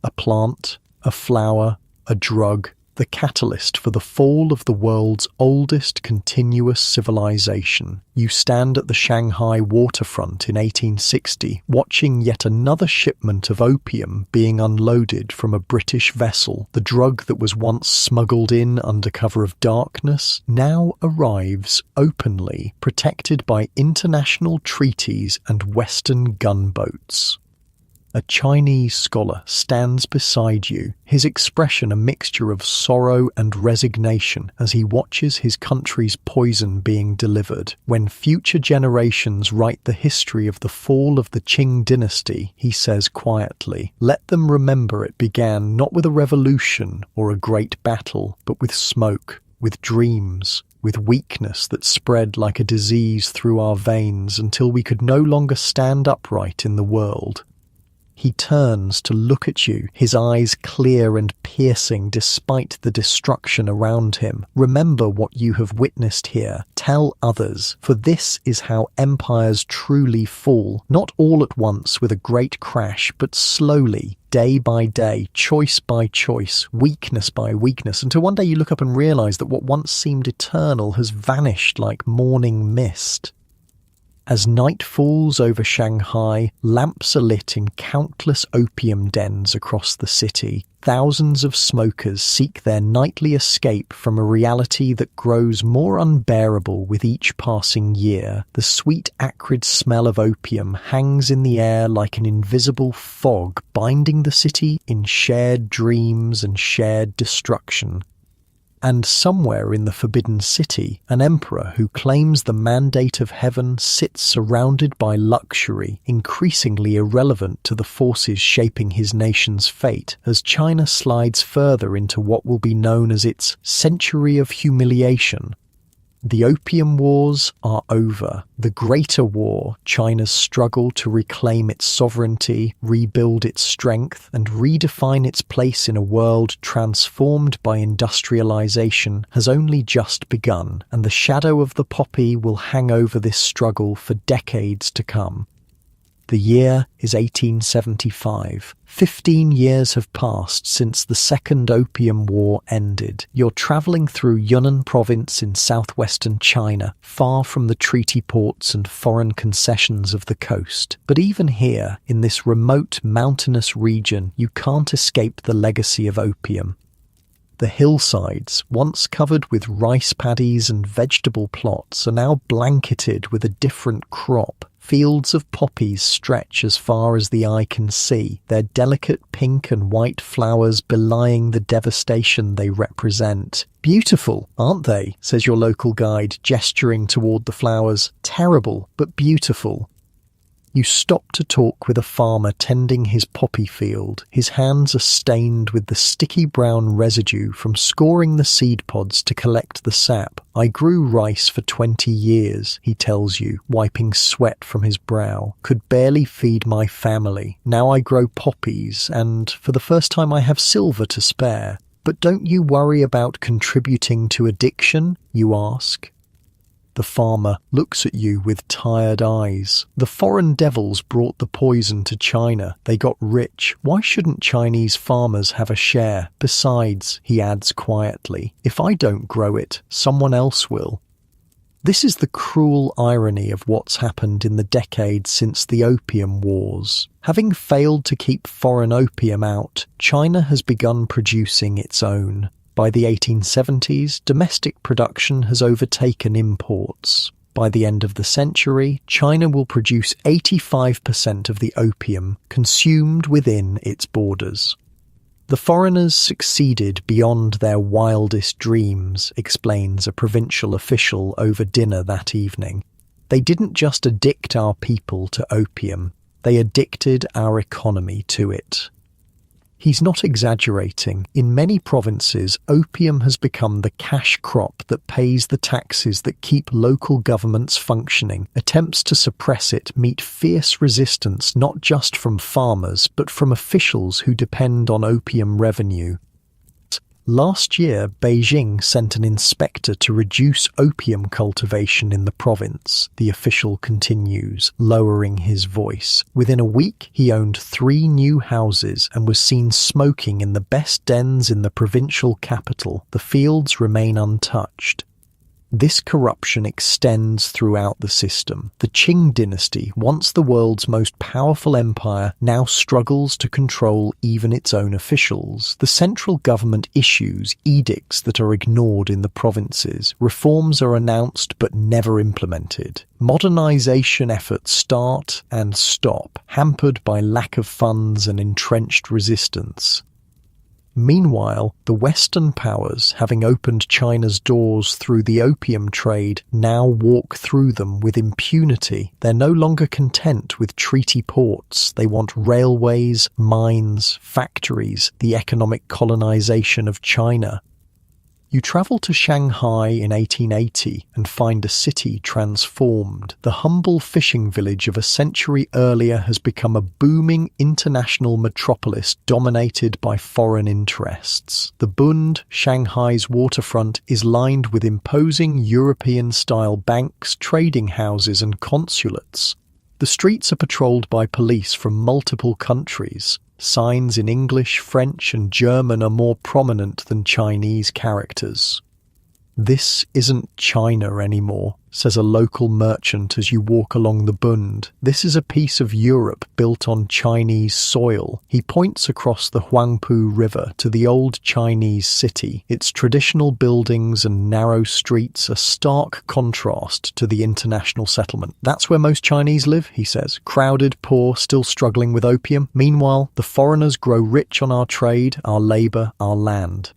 A plant, a flower, a drug, the catalyst for the fall of the world's oldest continuous civilization. You stand at the Shanghai waterfront in 1860, watching yet another shipment of opium being unloaded from a British vessel. The drug that was once smuggled in under cover of darkness now arrives openly, protected by international treaties and Western gunboats. A Chinese scholar stands beside you, his expression a mixture of sorrow and resignation as he watches his country's poison being delivered. When future generations write the history of the fall of the Qing Dynasty, he says quietly, let them remember it began not with a revolution or a great battle, but with smoke, with dreams, with weakness that spread like a disease through our veins until we could no longer stand upright in the world. He turns to look at you, his eyes clear and piercing despite the destruction around him. Remember what you have witnessed here. Tell others, for this is how empires truly fall, not all at once with a great crash, but slowly, day by day, choice by choice, weakness by weakness, until one day you look up and realize that what once seemed eternal has vanished like morning mist. As night falls over Shanghai, lamps are lit in countless opium dens across the city. Thousands of smokers seek their nightly escape from a reality that grows more unbearable with each passing year. The sweet, acrid smell of opium hangs in the air like an invisible fog, binding the city in shared dreams and shared destruction. And somewhere in the Forbidden City, an emperor who claims the mandate of heaven sits surrounded by luxury, increasingly irrelevant to the forces shaping his nation's fate, as China slides further into what will be known as its century of humiliation. The Opium Wars are over. The Greater War, China's struggle to reclaim its sovereignty, rebuild its strength, and redefine its place in a world transformed by industrialization, has only just begun, and the shadow of the poppy will hang over this struggle for decades to come. The year is 1875. 15 years have passed since the Second Opium War ended. You're travelling through Yunnan province in southwestern China, far from the treaty ports and foreign concessions of the coast. But even here, in this remote mountainous region, you can't escape the legacy of opium. The hillsides, once covered with rice paddies and vegetable plots, are now blanketed with a different crop. Fields of poppies stretch as far as the eye can see, their delicate pink and white flowers belying the devastation they represent. "Beautiful, aren't they?" says your local guide, gesturing toward the flowers. "Terrible, but beautiful." You stop to talk with a farmer tending his poppy field. His hands are stained with the sticky brown residue from scoring the seed pods to collect the sap. "I grew rice for 20 years, he tells you, wiping sweat from his brow. "Could barely feed my family. Now I grow poppies, and for the first time I have silver to spare." "But don't you worry about contributing to addiction?" you ask. The farmer looks at you with tired eyes. "The foreign devils brought the poison to China. They got rich. Why shouldn't Chinese farmers have a share? Besides," he adds quietly, "if I don't grow it, someone else will." This is the cruel irony of what's happened in the decades since the Opium Wars. Having failed to keep foreign opium out, China has begun producing its own. By the 1870s, domestic production has overtaken imports. By the end of the century, China will produce 85% of the opium consumed within its borders. "The foreigners succeeded beyond their wildest dreams," explains a provincial official over dinner that evening. "They didn't just addict our people to opium, they addicted our economy to it." He's not exaggerating. In many provinces, opium has become the cash crop that pays the taxes that keep local governments functioning. Attempts to suppress it meet fierce resistance not just from farmers, but from officials who depend on opium revenue. Last year, Beijing sent an inspector to reduce opium cultivation in the province, the official continues, lowering his voice. Within a week, he owned 3 new houses and was seen smoking in the best dens in the provincial capital. The fields remain untouched. This corruption extends throughout the system. The Qing Dynasty, once the world's most powerful empire, now struggles to control even its own officials. The central government issues edicts that are ignored in the provinces. Reforms are announced but never implemented. Modernization efforts start and stop, hampered by lack of funds and entrenched resistance. Meanwhile, the Western powers, having opened China's doors through the opium trade, now walk through them with impunity. They're no longer content with treaty ports. They want railways, mines, factories, the economic colonization of China. You travel to Shanghai in 1880 and find a city transformed. The humble fishing village of a century earlier has become a booming international metropolis dominated by foreign interests. The Bund, Shanghai's waterfront, is lined with imposing European-style banks, trading houses and consulates. The streets are patrolled by police from multiple countries. Signs in English, French and German are more prominent than Chinese characters. "This isn't China anymore," says a local merchant as you walk along the Bund. "This is a piece of Europe built on Chinese soil." He points across the Huangpu River to the old Chinese city. Its traditional buildings and narrow streets are stark contrast to the international settlement. "That's where most Chinese live," he says. "Crowded, poor, still struggling with opium. Meanwhile, the foreigners grow rich on our trade, our labour, our land."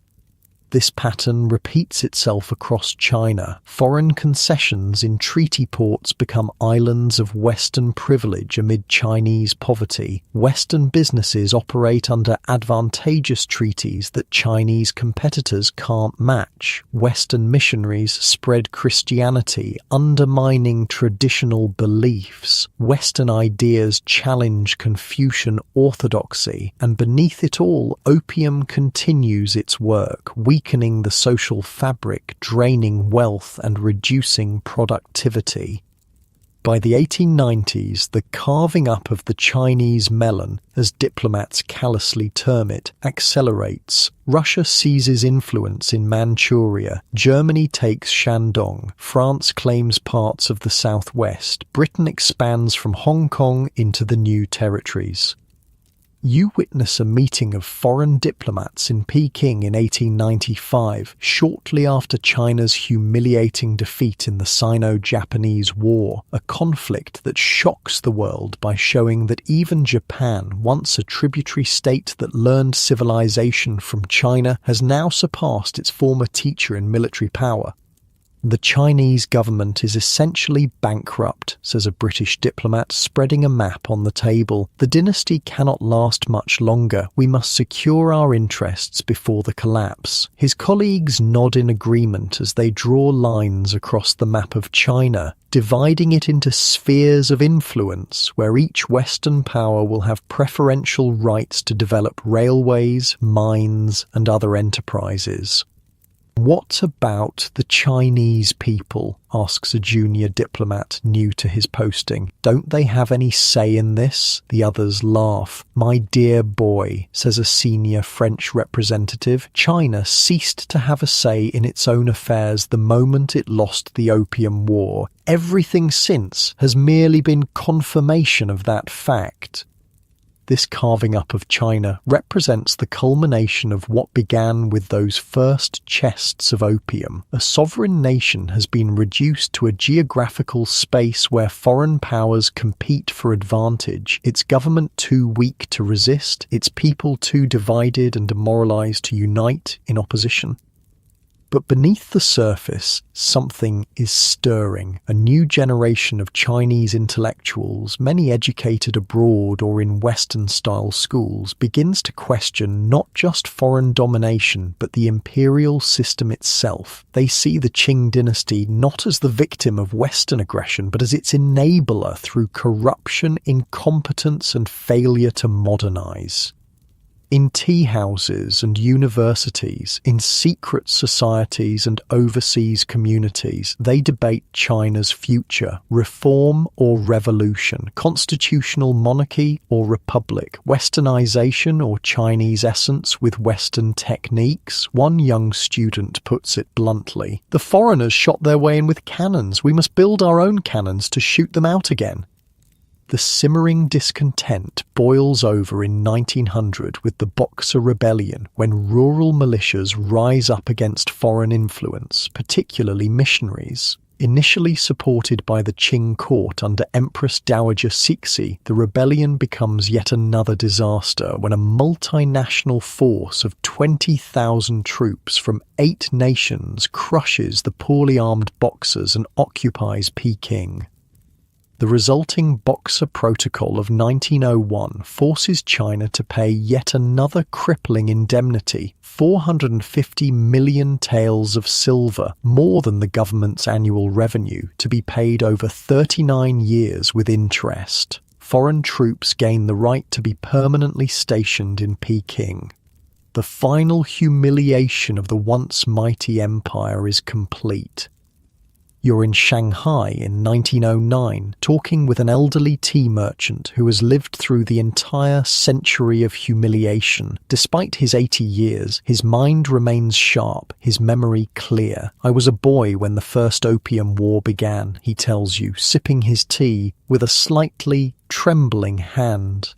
This pattern repeats itself across China. Foreign concessions in treaty ports become islands of Western privilege amid Chinese poverty. Western businesses operate under advantageous treaties that Chinese competitors can't match. Western missionaries spread Christianity, undermining traditional beliefs. Western ideas challenge Confucian orthodoxy, and beneath it all, opium continues its work, weakening the social fabric, draining wealth and reducing productivity. By the 1890s, the carving up of the Chinese melon, as diplomats callously term it, accelerates. Russia seizes influence in Manchuria, Germany takes Shandong, France claims parts of the southwest, Britain expands from Hong Kong into the new territories. You witness a meeting of foreign diplomats in Peking in 1895, shortly after China's humiliating defeat in the Sino-Japanese War, a conflict that shocks the world by showing that even Japan, once a tributary state that learned civilization from China, has now surpassed its former teacher in military power. "The Chinese government is essentially bankrupt," says a British diplomat, spreading a map on the table. "The dynasty cannot last much longer. We must secure our interests before the collapse." His colleagues nod in agreement as they draw lines across the map of China, dividing it into spheres of influence where each Western power will have preferential rights to develop railways, mines, and other enterprises. "What about the Chinese people?" asks a junior diplomat new to his posting. "Don't they have any say in this?" The others laugh. "My dear boy," says a senior French representative, "China ceased to have a say in its own affairs the moment it lost the Opium War. Everything since has merely been confirmation of that fact." This carving up of China represents the culmination of what began with those first chests of opium. A sovereign nation has been reduced to a geographical space where foreign powers compete for advantage, its government too weak to resist, its people too divided and demoralized to unite in opposition. But beneath the surface, something is stirring. A new generation of Chinese intellectuals, many educated abroad or in Western-style schools, begins to question not just foreign domination, but the imperial system itself. They see the Qing Dynasty not as the victim of Western aggression, but as its enabler through corruption, incompetence, and failure to modernize. In tea houses and universities, in secret societies and overseas communities, they debate China's future, reform or revolution, constitutional monarchy or republic, westernization or Chinese essence with Western techniques. One young student puts it bluntly, "The foreigners shot their way in with cannons. We must build our own cannons to shoot them out again." The simmering discontent boils over in 1900 with the Boxer Rebellion, when rural militias rise up against foreign influence, particularly missionaries. Initially supported by the Qing court under Empress Dowager Cixi, the rebellion becomes yet another disaster when a multinational force of 20,000 troops from 8 nations crushes the poorly armed Boxers and occupies Peking. The resulting Boxer Protocol of 1901 forces China to pay yet another crippling indemnity, 450 million taels of silver, more than the government's annual revenue, to be paid over 39 years with interest. Foreign troops gain the right to be permanently stationed in Peking. The final humiliation of the once mighty empire is complete. You're in Shanghai in 1909, talking with an elderly tea merchant who has lived through the entire century of humiliation. Despite his 80 years, his mind remains sharp, his memory clear. I was a boy when the first Opium War began, he tells you, sipping his tea with a slightly trembling hand.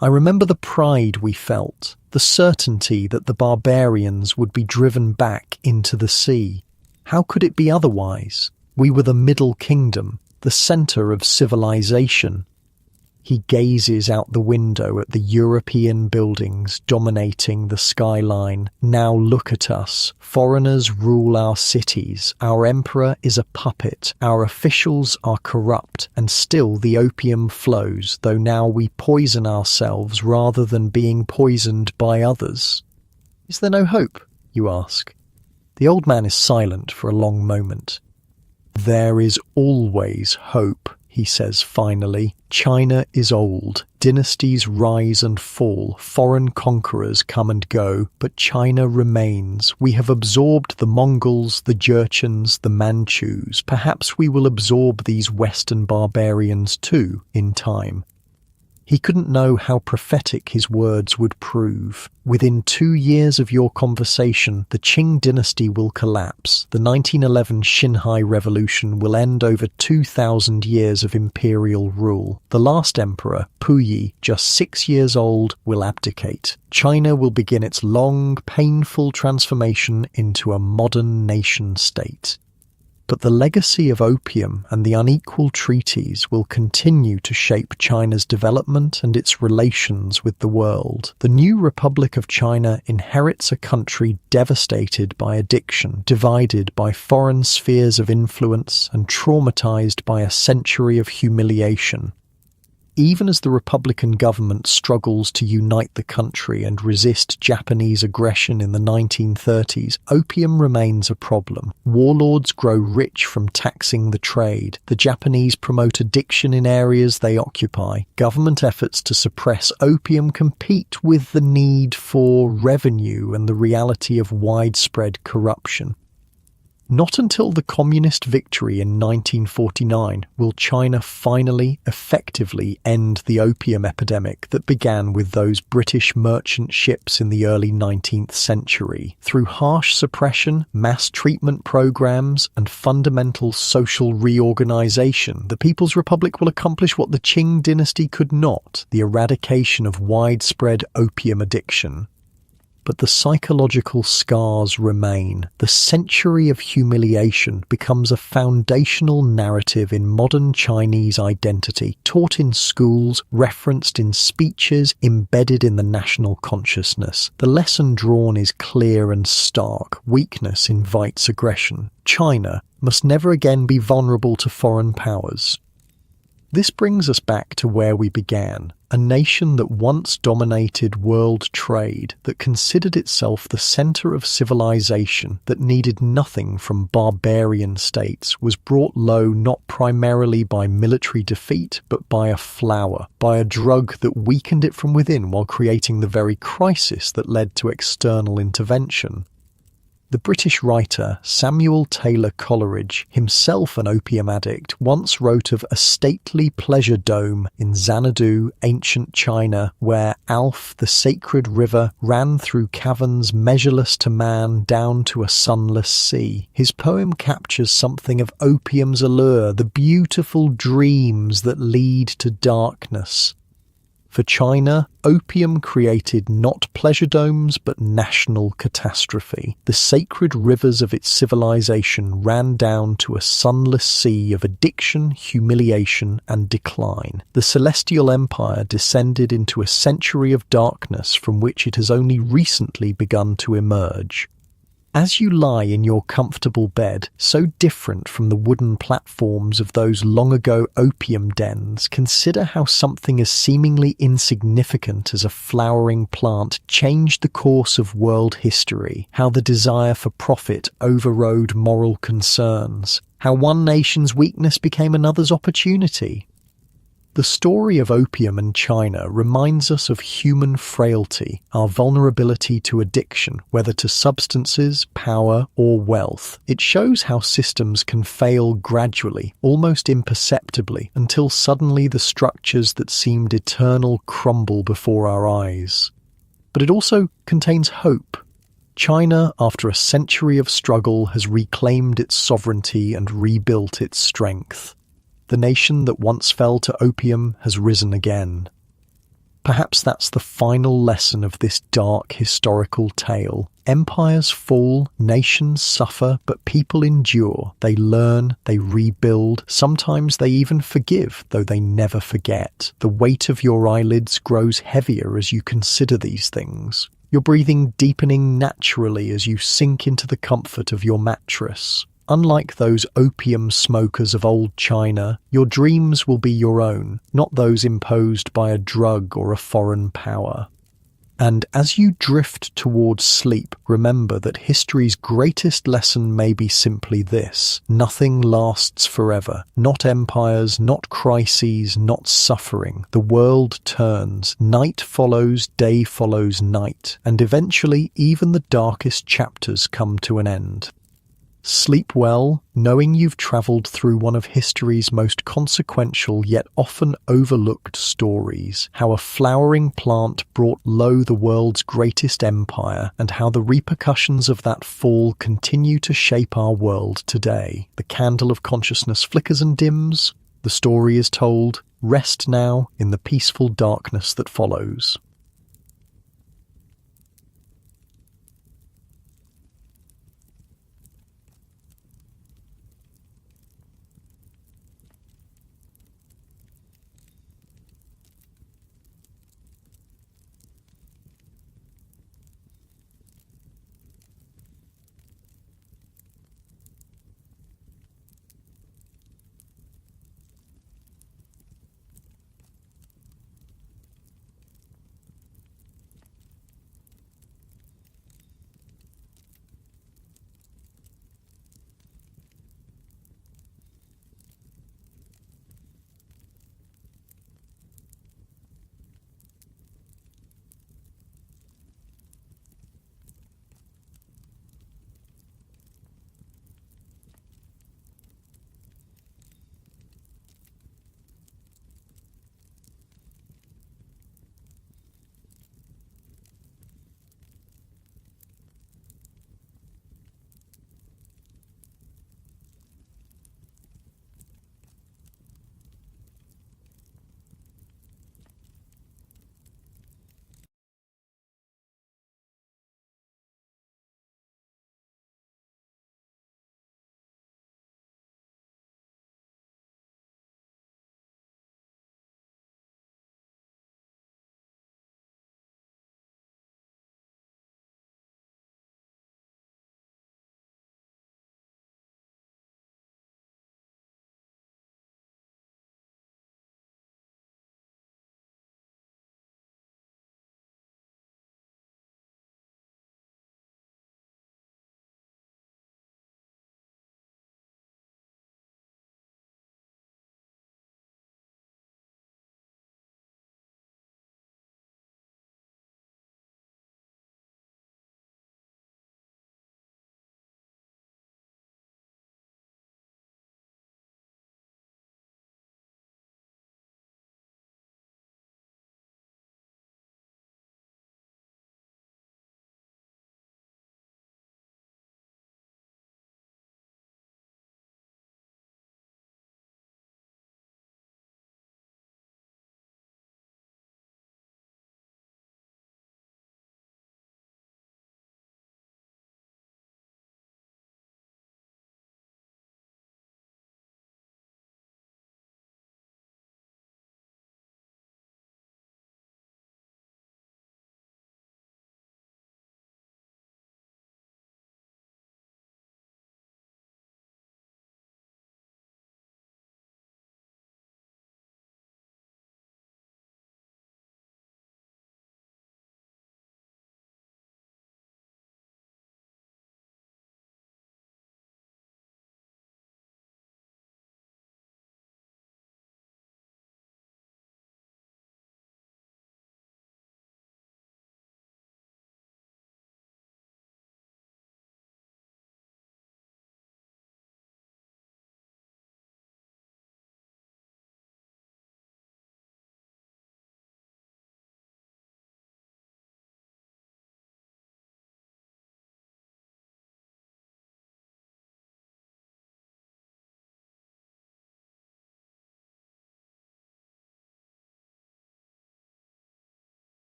I remember the pride we felt, the certainty that the barbarians would be driven back into the sea. How could it be otherwise? We were the Middle Kingdom, the centre of civilization. He gazes out the window at the European buildings dominating the skyline. Now look at us. Foreigners rule our cities. Our emperor is a puppet. Our officials are corrupt, and still the opium flows, though now we poison ourselves rather than being poisoned by others. Is there no hope, you ask? The old man is silent for a long moment. There is always hope, he says finally. China is old. Dynasties rise and fall. Foreign conquerors come and go, but China remains. We have absorbed the Mongols, the Jurchens, the Manchus. Perhaps we will absorb these Western barbarians too, in time. He couldn't know how prophetic his words would prove. Within 2 years of your conversation, the Qing Dynasty will collapse. The 1911 Xinhai Revolution will end over 2,000 years of imperial rule. The last emperor, Puyi, just 6 years old, will abdicate. China will begin its long, painful transformation into a modern nation-state. But the legacy of opium and the unequal treaties will continue to shape China's development and its relations with the world. The new Republic of China inherits a country devastated by addiction, divided by foreign spheres of influence, and traumatized by a century of humiliation. Even as the Republican government struggles to unite the country and resist Japanese aggression in the 1930s, opium remains a problem. Warlords grow rich from taxing the trade. The Japanese promote addiction in areas they occupy. Government efforts to suppress opium compete with the need for revenue and the reality of widespread corruption. Not until the communist victory in 1949 will China finally, effectively end the opium epidemic that began with those British merchant ships in the early 19th century. Through harsh suppression, mass treatment programs, and fundamental social reorganization, the People's Republic will accomplish what the Qing Dynasty could not: the eradication of widespread opium addiction. But the psychological scars remain. The century of humiliation becomes a foundational narrative in modern Chinese identity, taught in schools, referenced in speeches, embedded in the national consciousness. The lesson drawn is clear and stark. Weakness invites aggression. China must never again be vulnerable to foreign powers. This brings us back to where we began, a nation that once dominated world trade, that considered itself the center of civilization, that needed nothing from barbarian states, was brought low not primarily by military defeat, but by a flower, by a drug that weakened it from within while creating the very crisis that led to external intervention. The British writer Samuel Taylor Coleridge, himself an opium addict, once wrote of a stately pleasure dome in Xanadu, ancient China, where Alph, the sacred river, ran through caverns measureless to man down to a sunless sea. His poem captures something of opium's allure, the beautiful dreams that lead to darkness. For China, opium created not pleasure domes but national catastrophe. The sacred rivers of its civilization ran down to a sunless sea of addiction, humiliation, and decline. The celestial empire descended into a century of darkness from which it has only recently begun to emerge. As you lie in your comfortable bed, so different from the wooden platforms of those long-ago opium dens, consider how something as seemingly insignificant as a flowering plant changed the course of world history, how the desire for profit overrode moral concerns, how one nation's weakness became another's opportunity. The story of opium and China reminds us of human frailty, our vulnerability to addiction, whether to substances, power, or wealth. It shows how systems can fail gradually, almost imperceptibly, until suddenly the structures that seemed eternal crumble before our eyes. But it also contains hope. China, after a century of struggle, has reclaimed its sovereignty and rebuilt its strength. The nation that once fell to opium has risen again. Perhaps that's the final lesson of this dark historical tale. Empires fall, nations suffer, but people endure. They learn, they rebuild. Sometimes they even forgive, though they never forget. The weight of your eyelids grows heavier as you consider these things. Your breathing deepening naturally as you sink into the comfort of your mattress. Unlike those opium smokers of old China, your dreams will be your own, not those imposed by a drug or a foreign power. And as you drift towards sleep, remember that history's greatest lesson may be simply this: nothing lasts forever. Not empires, not crises, not suffering. The world turns. Night follows, day follows night. And eventually, even the darkest chapters come to an end. Sleep well, knowing you've travelled through one of history's most consequential yet often overlooked stories, how a flowering plant brought low the world's greatest empire, and how the repercussions of that fall continue to shape our world today. The candle of consciousness flickers and dims, the story is told, rest now in the peaceful darkness that follows.